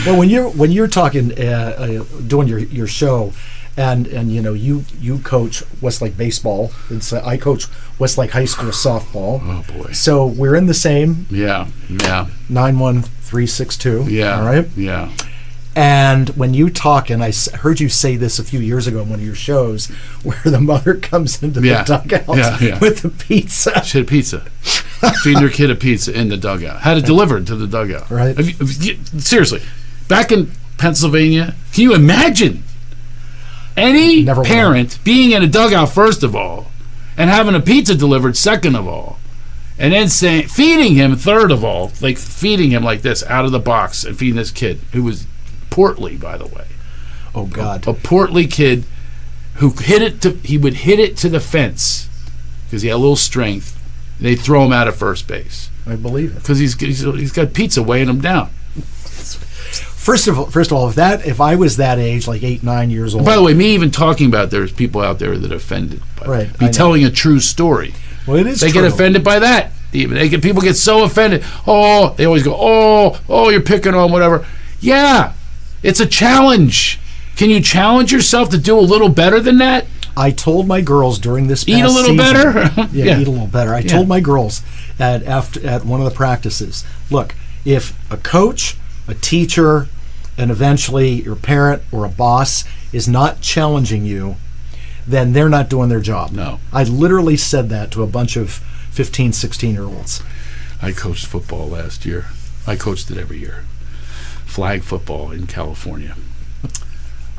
Well, when you're talking, doing your show, and you know you coach Westlake baseball, and so I coach Westlake High School softball. Oh boy. So we're in the same Yeah. 91362. Yeah. All right. Yeah. And when you talk, and I heard you say this a few years ago in one of your shows, where the mother comes into the Yeah. dugout Yeah. with the pizza. She had pizza. Feeding her kid a pizza in the dugout. Had it delivered to the dugout. Right. Seriously, back in Pennsylvania, can you imagine any Never will. parent being in a dugout, first of all, and having a pizza delivered, second of all, and then feeding him, third of all, like feeding him like this out of the box and feeding this kid who was portly, by the way. Oh God. A portly kid who he would hit it to the fence because he had a little strength. They throw him out at first base I believe it. because he's got pizza weighing him down. First of all, if I was that age, like 8, 9 years old. By the way, me even talking about there's people out there that are offended by Right, I me know. telling a true story. Well, it is. They true. get offended by that. Even people get so offended. Oh, they always go, oh, you're picking on whatever. Yeah, it's a challenge. Can you challenge yourself to do a little better than that? I told my girls during this past Eat a little season, better? yeah, eat a little better. I Yeah. told my girls at one of the practices, look, if a coach, a teacher, and eventually your parent or a boss is not challenging you, then they're not doing their job. No. I literally said that to a bunch of 15, 16-year-olds. I coached football last year. I coached it every year. Flag football in California.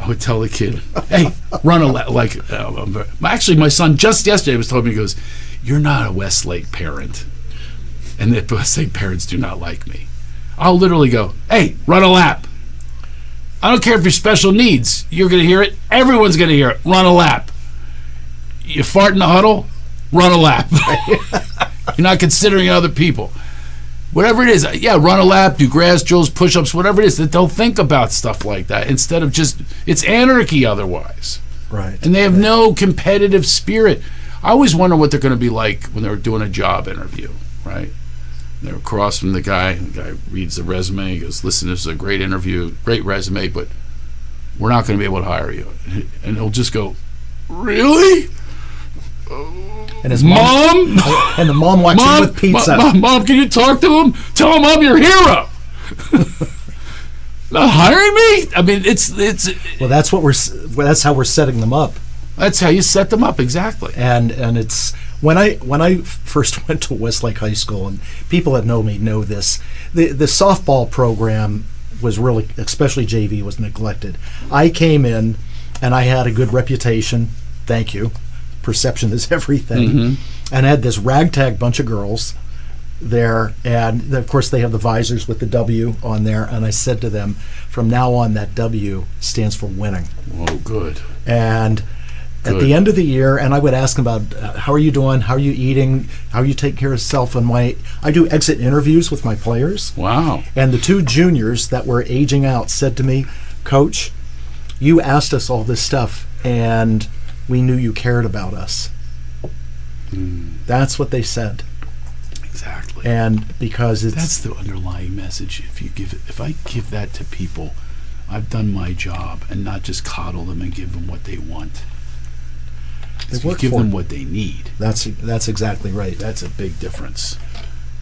I would tell the kid, hey, run a actually, my son just yesterday was told me, he goes, you're not a Westlake parent. And the Westlake parents do not like me. I'll literally go, hey, run a lap. I don't care if you're special needs. You're going to hear it. Everyone's going to hear it. Run a lap. You fart in the huddle, run a lap. You're not considering other people. Whatever it is, run a lap, do grass drills, push-ups, whatever it is, that they'll think about stuff like that instead of just, it's anarchy otherwise. Right. And they have no competitive spirit. I always wonder what they're going to be like when they're doing a job interview, right? They're across from the guy reads the resume, he goes, listen, this is a great interview, great resume, but we're not going to be able to hire you. And he'll just go, really? And his Mom? And the mom walks in with pizza. Mom, can you talk to him? Tell him I'm your hero. Not hiring me? I mean, it's. Well, that's how we're setting them up. That's how you set them up, exactly. And it's when I first went to Westlake High School, and people that know me know this, the softball program was really, especially JV, was neglected. I came in and I had a good reputation. Thank you. Perception is everything. Mm-hmm. And I had this ragtag bunch of girls there, and of course they have the visors with the W on there, and I said to them, from now on that W stands for winning. Oh, good. And at Good. the end of the year, and I would ask them about how are you doing, how are you eating, how are you taking care of yourself, and I do exit interviews with my players. Wow. And the 2 juniors that were aging out said to me, Coach, you asked us all this stuff and we knew you cared about us. That's what they said. Exactly. And because That's the underlying message. If I give that to people, I've done my job, and not just coddle them and give them what they want. They If you work give for them it. what they need. That's exactly right. That's a big difference.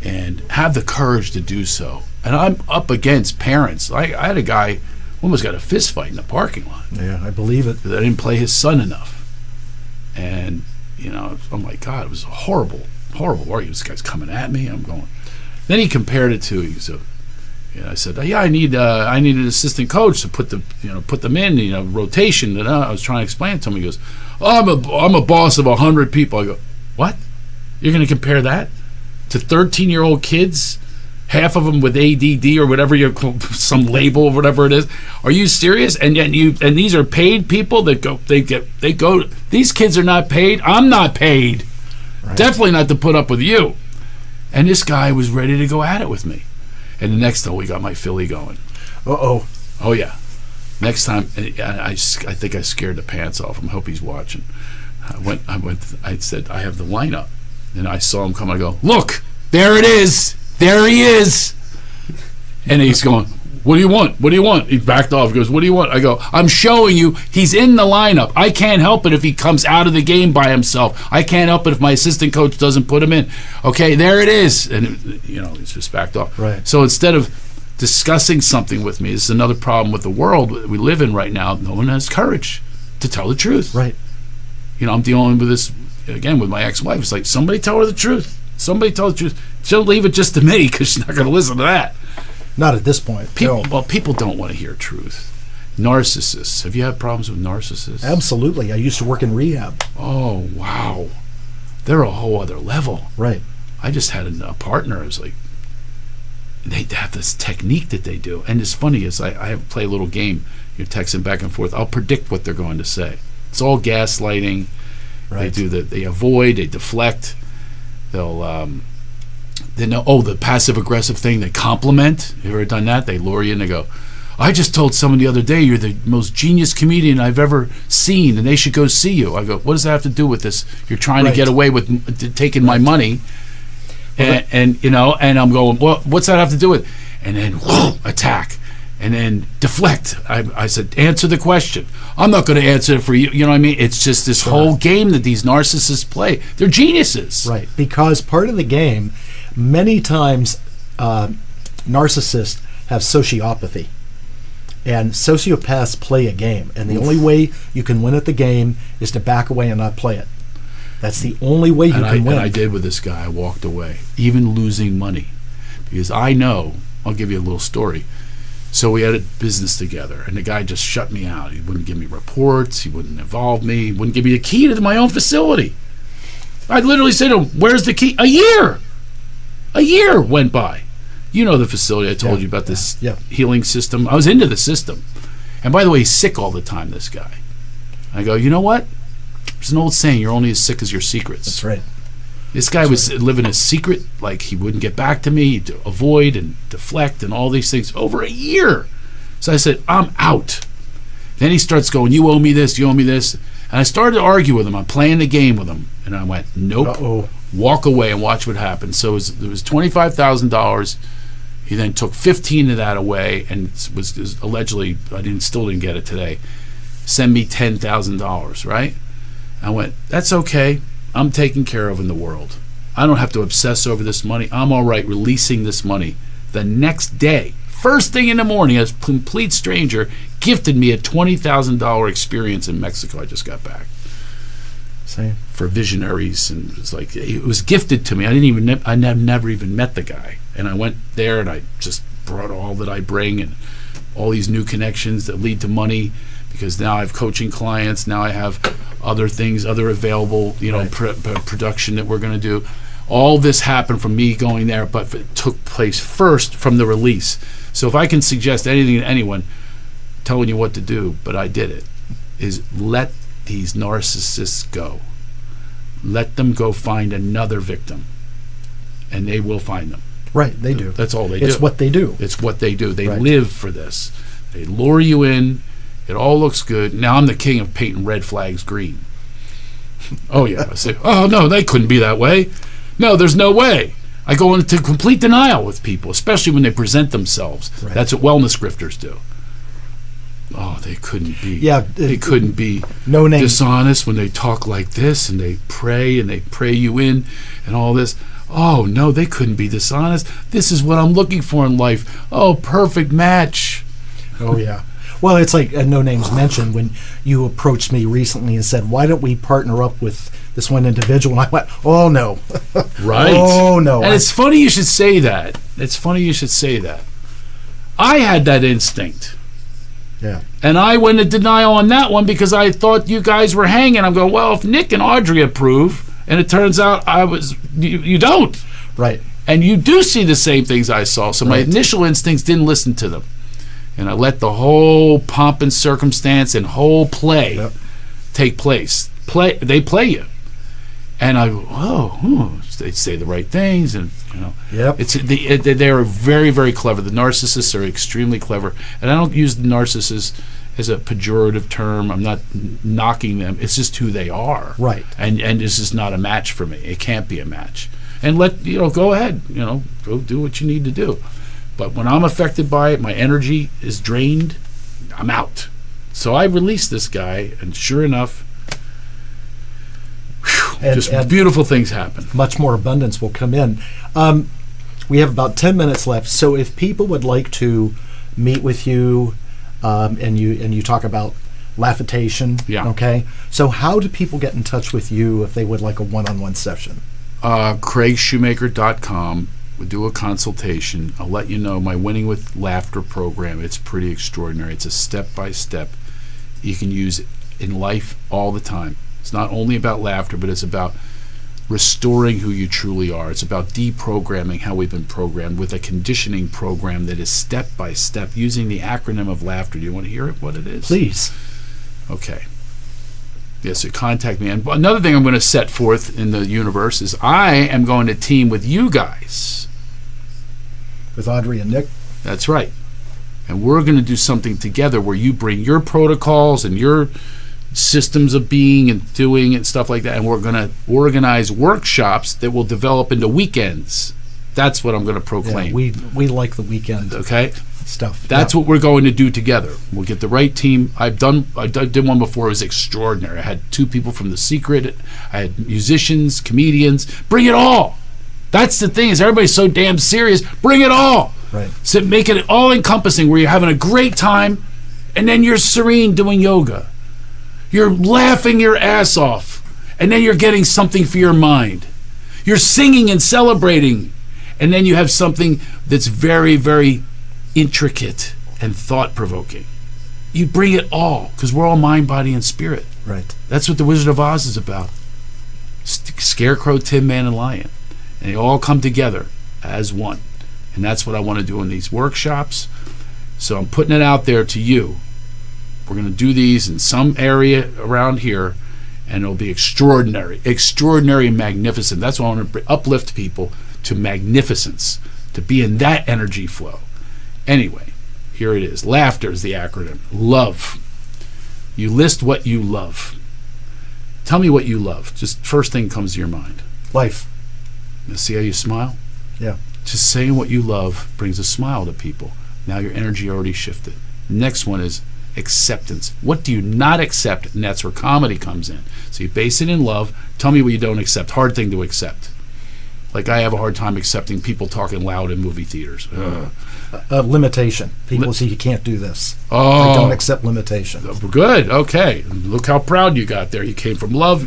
And have the courage to do so. And I'm up against parents. I had a guy who almost got a fist fight in the parking lot Yeah, I believe it. because I didn't play his son enough. And, oh my God, it was a horrible argument. This guy's coming at me. I'm going. Then he compared it to, I said, I need an assistant coach to put them in, rotation. And I was trying to explain it to him. He goes, I'm a boss of 100 people. I go, what? You're going to compare that to 13-year-old kids, half of them with ADD or whatever some label or whatever it is? Are you serious? And these are paid people that go. These kids are not paid. I'm not paid. Right. Definitely not to put up with you. And this guy was ready to go at it with me. And the next time we got my Philly going. Uh-oh. Oh yeah. Next time, I think I scared the pants off him. I hope he's watching. I said, I have the lineup. And I saw him come. I go, look, there it is. There he is. And he's going, what do you want? What do you want? He backed off. He goes, what do you want? I go, I'm showing you he's in the lineup. I can't help it if he comes out of the game by himself. I can't help it if my assistant coach doesn't put him in. Okay, there it is. And, he's just backed off. Right. So instead of discussing something with me, this is another problem with the world that we live in right now. No one has courage to tell the truth. Right. I'm dealing with this, again, with my ex-wife. It's like, somebody tell her the truth. Somebody tell the truth. She'll leave it just to me because she's not going to listen to that. Not at this point. People don't want to hear truth. Narcissists. Have you had problems with narcissists? Absolutely. I used to work in rehab. Oh, wow. They're a whole other level. Right. I just had a partner. I was like, they have this technique that they do. And it's funny is I play a little game. You're texting back and forth. I'll predict what they're going to say. It's all gaslighting. Right. They avoid, they deflect. They'll the passive aggressive thing, they compliment. You ever done that? They lure you and they go, I just told someone the other day you're the most genius comedian I've ever seen and they should go see you. I go, what does that have to do with this? You're trying to get away with taking my money. And I'm going, well, what's that have to do with? And then attack. And then deflect. I said, answer the question. I'm not going to answer it for you. You know what I mean? It's just this whole game that these narcissists play. They're geniuses. Right. Because part of the game, many times narcissists have sociopathy. And sociopaths play a game. And the only way you can win at the game is to back away and not play it. That's the only way you can win. And I did with this guy. I walked away, even losing money. Because I know, I'll give you a little story. So we had a business together, and the guy just shut me out. He wouldn't give me reports. He wouldn't involve me. He wouldn't give me the key to my own facility. I literally said to him, where's the key? A year went by. You know the facility. I told you about this healing system. I was into the system. And by the way, he's sick all the time, this guy. I go, you know what? There's an old saying, you're only as sick as your secrets. That's right. This guy was living a secret, like he wouldn't get back to me, to avoid and deflect and all these things over a year. So I said, I'm out. Then he starts going, you owe me this, you owe me this. And I started to argue with him. I'm playing the game with him. And I went, nope. Uh-oh. Walk away and watch what happens. So it was $25,000. He then took 15 of that away and was allegedly, still didn't get it today, send me $10,000, right? I went, that's okay. I'm taken care of in the world. I don't have to obsess over this money. I'm all right releasing this money. The next day, first thing in the morning, a complete stranger gifted me a $20,000 experience in Mexico. I just got back. Same. For visionaries, and it's like it was gifted to me. I never even met the guy, and I went there and I just brought all that I bring and all these new connections that lead to money. Because now I have coaching clients, now I have other things, other available, production that we're going to do. All this happened from me going there, but it took place first from the release. So if I can suggest anything to anyone, telling you what to do, but I did it, is let these narcissists go. Let them go find another victim, and they will find them. Right, they do. That's all they do. It's what they do. It's what they do. They live for this. They lure you in. It all looks good. Now I'm the king of painting red flags green. Oh, yeah. I say, oh, no, they couldn't be that way. No, there's no way. I go into complete denial with people, especially when they present themselves. Right. That's what wellness grifters do. Oh, they couldn't be. Yeah, they couldn't be dishonest when they talk like this and they pray you in and all this. Oh, no, they couldn't be dishonest. This is what I'm looking for in life. Oh, perfect match. Oh, yeah. Well, it's like No Names mentioned when you approached me recently and said, why don't we partner up with this one individual? And I went, oh, no. Right. Oh, no. And it's funny you should say that. It's funny you should say that. I had that instinct. Yeah. And I went in denial on that one because I thought you guys were hanging. I'm going, well, if Nick and Audrey approve, and it turns out you don't. Right. And you do see the same things I saw. So my initial instincts didn't listen to them. And I let the whole pomp and circumstance and whole play take place. They play you, and I go, they say the right things, and they're very, very clever. The narcissists are extremely clever, and I don't use the narcissists as a pejorative term. I'm not knocking them. It's just who they are. Right. And this is not a match for me. It can't be a match. And go ahead, go do what you need to do. But when I'm affected by it, my energy is drained, I'm out. So I released this guy, and sure enough, just beautiful things happen. Much more abundance will come in. We have about 10 minutes left. So if people would like to meet with you, and you talk about Laughitation, okay? So how do people get in touch with you if they would like a one-on-one session? CraigShoemaker.com. We'll do a consultation. I'll let you know my Winning with Laughter program. It's pretty extraordinary. It's a step-by-step you can use in life all the time. It's not only about laughter, but it's about restoring who you truly are. It's about deprogramming how we've been programmed with a conditioning program that is step-by-step using the acronym of laughter. Do you want to hear what it is? Please. Okay. Yes, so contact me. And another thing I'm going to set forth in the universe is I am going to team with you guys. With Audrey and Nick? That's right. And we're going to do something together where you bring your protocols and your systems of being and doing and stuff like that, and we're going to organize workshops that will develop into weekends. That's what I'm going to proclaim. Yeah, we like the weekend stuff. That's what we're going to do together. We'll get the right team. I did one before. It was extraordinary. I had 2 people from The Secret. I had musicians, comedians. Bring it all. That's the thing, is everybody's so damn serious. Bring it all. Right. So make it all encompassing where you're having a great time and then you're serene doing yoga. You're laughing your ass off and then you're getting something for your mind. You're singing and celebrating and then you have something that's very, very intricate and thought-provoking. You bring it all, because we're all mind, body, and spirit. Right. That's what the Wizard of Oz is about. Scarecrow, Tin Man, and Lion. And they all come together as one. And that's what I want to do in these workshops. So I'm putting it out there to you. We're going to do these in some area around here, and it'll be extraordinary and magnificent. That's why I want to uplift people to magnificence, to be in that energy flow. Anyway, here it is. Laughter is the acronym. Love. You list what you love. Tell me what you love. Just first thing comes to your mind. Life. Now see how you smile? Yeah. Just saying what you love brings a smile to people. Now your energy already shifted. Next one is acceptance. What do you not accept? And that's where comedy comes in. So you base it in love. Tell me what you don't accept. Hard thing to accept. Like I have a hard time accepting people talking loud in movie theaters. Limitation. People say you can't do this. Oh. I don't accept limitation. Good. Okay. Look how proud you got there. You came from love.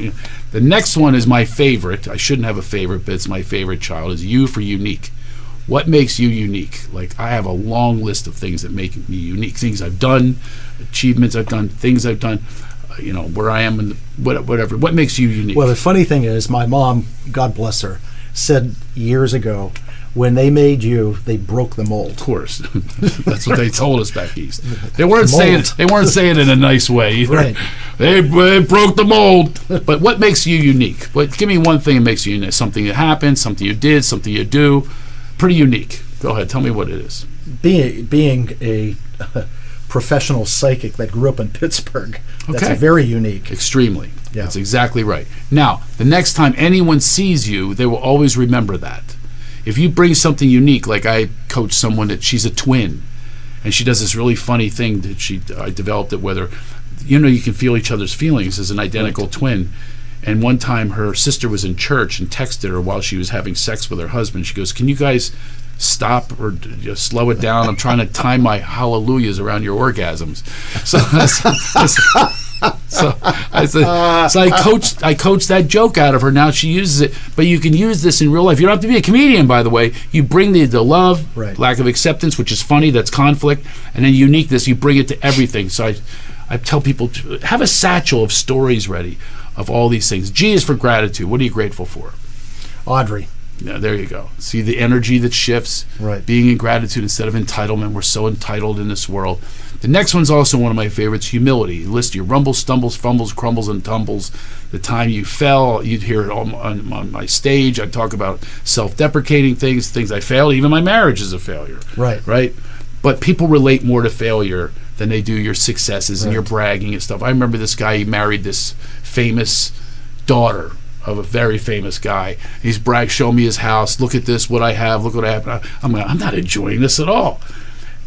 The next one is my favorite. I shouldn't have a favorite, but it's my favorite child. Is U for unique. What makes you unique? Like I have a long list of things that make me unique. Things I've done, achievements I've done, things I've done. Where I am, and whatever. What makes you unique? Well, the funny thing is, my mom, God bless her, said years ago, when they made you, they broke the mold. Of course, that's what they told us back east. They weren't saying it in a nice way either. Right. They broke the mold. But what makes you unique? Give me one thing that makes you unique. Something that happened, something you did, something you do. Pretty unique. Go ahead, tell me what it is. Being a professional psychic that grew up in Pittsburgh, that's very unique. Extremely. Yeah. That's exactly right. Now, the next time anyone sees you, they will always remember that. If you bring something unique, like I coach someone that she's a twin, and she does this really funny thing that I developed it with her. You can feel each other's feelings as an identical twin. And one time her sister was in church and texted her while she was having sex with her husband. She goes, "Can you guys stop or just slow it down? I'm trying to time my hallelujahs around your orgasms." So I coached that joke out of her. Now she uses it. But you can use this in real life. You don't have to be a comedian, by the way. You bring the love, lack of acceptance, which is funny, that's conflict, and then uniqueness, you bring it to everything. So I tell people to have a satchel of stories ready of all these things. G is for gratitude. What are you grateful for? Audrey. Yeah, there you go. See the energy that shifts. Right. Being in gratitude instead of entitlement. We're so entitled in this world. The next one's also one of my favorites, humility. List your rumbles, stumbles, fumbles, crumbles, and tumbles. The time you fell, you'd hear it on my stage. I talk about self-deprecating things I failed. Even my marriage is a failure. Right. Right? But people relate more to failure than they do your successes and your bragging and stuff. I remember this guy, he married this famous daughter of a very famous guy. He's showing me his house. Look at this, what I have. Look what I have. I'm not enjoying this at all.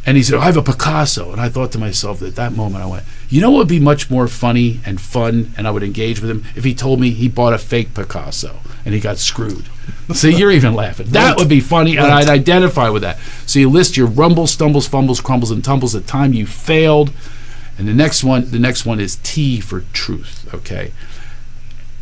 And he said, I have a Picasso. And I thought to myself at that moment, I went, you know what would be much more funny and fun, and I would engage with him, if he told me he bought a fake Picasso and he got screwed. See, you're even laughing. That would be funny, and I'd identify with that. So you list your rumbles, stumbles, fumbles, crumbles, and tumbles, the time you failed. And the next one is T for truth, okay?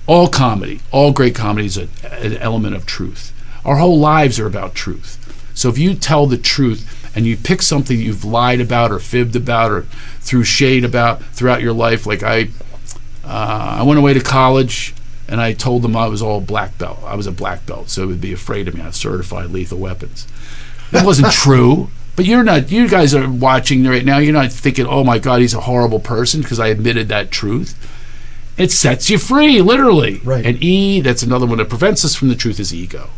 All comedy, all great comedy is an element of truth. Our whole lives are about truth. So if you tell the truth and you pick something you've lied about or fibbed about or threw shade about throughout your life, like I went away to college and I told them I was all black belt. I was a black belt, so they would be afraid of me. I have certified lethal weapons. That wasn't true. But you're not. You guys are watching right now. You're not thinking, "Oh my God, he's a horrible person," because I admitted that truth. It sets you free, literally. Right. And E, that's another one that prevents us from the truth, is ego.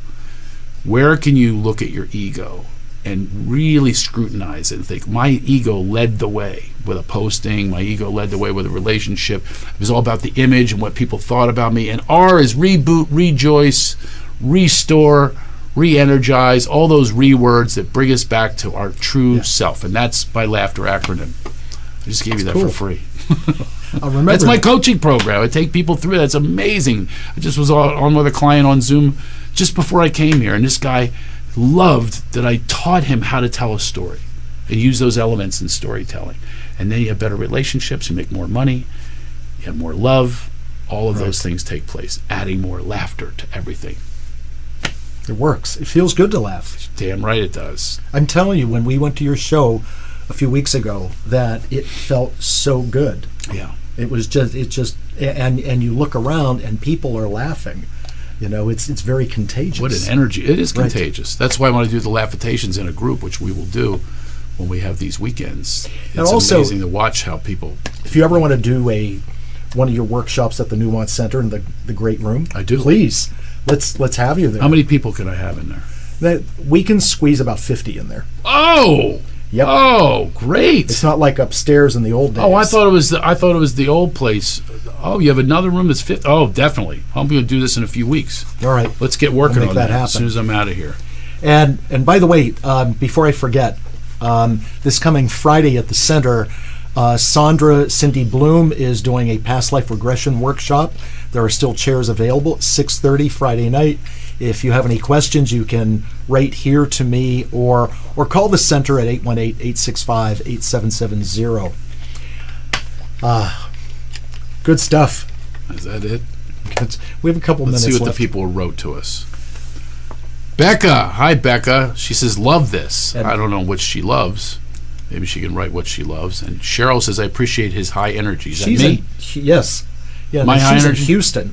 Where can you look at your ego and really scrutinize it and think, my ego led the way with a posting, my ego led the way with a relationship. It was all about the image and what people thought about me. And R is reboot, rejoice, restore, re-energize, all those re-words that bring us back to our true self. And that's my laughter acronym. I just gave you that cool. for free. I remember That's my coaching program. I take people through. That's amazing. I just was on with a client on Zoom just before I came here, and this guy loved that I taught him how to tell a story and use those elements in storytelling. And then you have better relationships, you make more money, you have more love. All of those things take place, adding more laughter to everything. It works. It feels good to laugh. Damn right it does. I'm telling you, when we went to your show a few weeks ago, that it felt so good. Yeah. It just, and you look around and people are laughing. You know, it's very contagious. What an energy. It is contagious. That's why I want to do the Laughitations in a group, which we will do when we have these weekends. It's also amazing to watch how people... If you ever want to do one of your workshops at the Newmont Center in the great room, I do. Please, let's have you there. How many people can I have in there? We can squeeze about 50 in there. Oh! Yep. Oh, great! It's not like upstairs in the old days. Oh, I thought it was the old place. Oh, you have another room that's 50. Oh, definitely. I'm going to do this in a few weeks. All right. Let's get working We'll make on that that happen. as soon as I'm out of here. And by the way, before I forget, this coming Friday at the center, Sandra Cindy Bloom is doing a past life regression workshop. There are still chairs available at 6:30 Friday night. If you have any questions, you can write here to me or call the center at 818-865-8770. Good stuff. Is that it? We have a couple Let's minutes see what left. the people wrote to us. Becca. Hi, Becca. She says, love this. And- I don't know what she loves. Maybe she can write what she loves. And Cheryl says, I appreciate his high energy. Is that me? Yes. Yeah, My high she's energy? in Houston.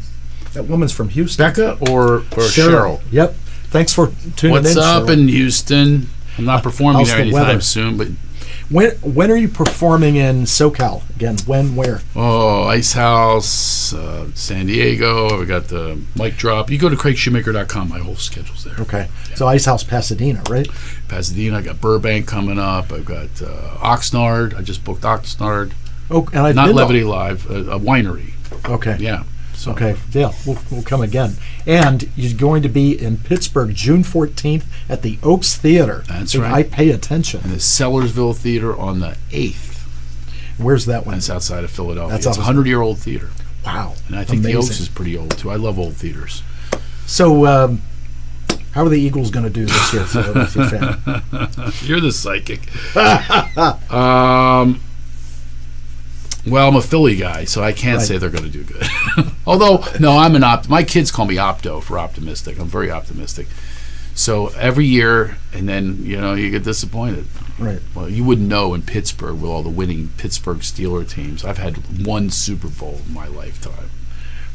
That woman's from Houston. Becca or Cheryl? Yep. Thanks for tuning What's in, up Cheryl. in Houston? I'm not performing How's there the anytime weather? soon, but When are you performing in SoCal again? When? Where? Ice House, San Diego. We got the mic drop. You go to craigshoemaker.com. My whole schedule's there. Okay. So Ice House Pasadena, right? Pasadena. I got Burbank coming up. I've got Oxnard. I just booked Oxnard. Oh, and I've Not been Levity Live, a winery. Okay. Yeah. So Okay. Yeah, we'll come again. And you're going to be in Pittsburgh June 14th at the Oaks Theater. That's So right. I pay attention. And the Sellersville Theater on the 8th. Where's that one? That's outside of Philadelphia. That's it's a outside. 100-year-old theater. Wow. And I think the Amazing. Oaks is pretty old, too. I love old theaters. So, how are the Eagles going to do this year, Philadelphia fan? You're the psychic. Well, I'm a Philly guy, so I can't Right. say they're going to do good. Although, no, I'm an my kids call me Opto for optimistic. I'm very optimistic. So every year, and then, you get disappointed. Right. Well, you wouldn't know in Pittsburgh with all the winning Pittsburgh Steeler teams. I've had one Super Bowl in my lifetime.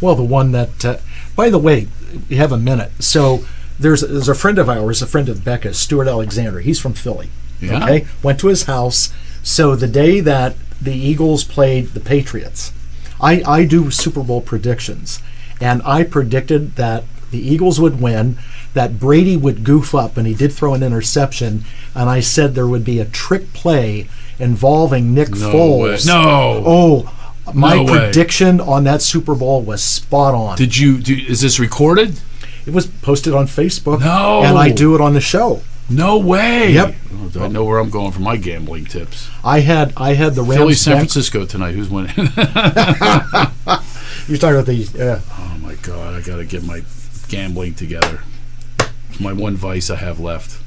Well, the one that, by the way, we have a minute. So there's a friend of ours, a friend of Becca, Stuart Alexander. He's from Philly. Yeah. Okay. Went to his house. So the day that the Eagles played the Patriots, I do Super Bowl predictions, and I predicted that the Eagles would win, that Brady would goof up, and he did throw an interception, and I said there would be a trick play, involving Nick No Foles. way. No. Oh, my No way. prediction on that Super Bowl was spot on. Is this recorded? It was posted on Facebook. No. And I do it on the show. No way. Yep. Oh, I know where I'm going for my gambling tips. I had the Rams. Philly, San Francisco tonight. Who's winning? You're talking about the. Oh my God! I got to get my gambling together. It's my one vice I have left.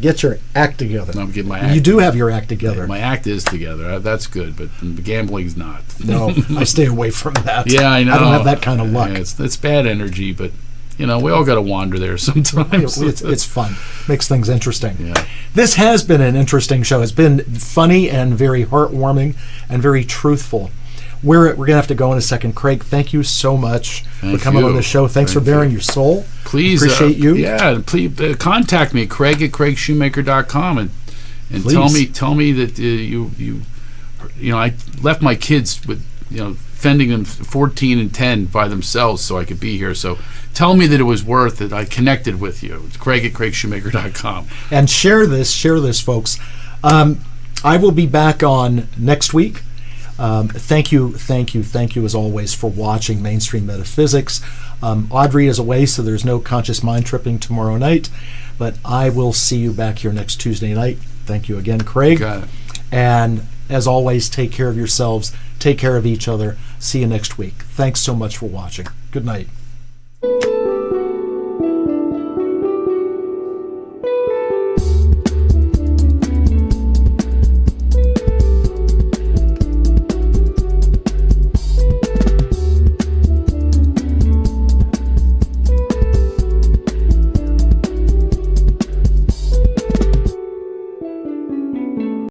Get your act together. I'm getting my act. You do have your act together. My act is together. That's good, but the gambling's not. No, I stay away from that. Yeah, I know. I don't have that kind of luck. Yeah, it's bad energy, but we all got to wander there sometimes. It's fun. Makes things interesting. Yeah. This has been an interesting show. It's been funny and very heartwarming and very truthful. We're going to have to go in a second. Craig, thank you so much for coming on the show. Thanks for bearing your soul. Please. Appreciate you. Yeah, please contact me, Craig at CraigShoemaker.com, and tell me that I left my kids with fending them 14 and 10 by themselves so I could be here. So tell me that it was worth it. I connected with you. It's Craig at CraigShoemaker.com. And share this, folks. I will be back on next week. Thank you as always for watching Mainstream Metaphysics. Audrey is away, so there's no conscious mind tripping tomorrow night, but I will see you back here next Tuesday night. Thank you again, Craig. Got it. And as always, take care of yourselves, take care of each other. See you next week. Thanks so much for watching. Good night.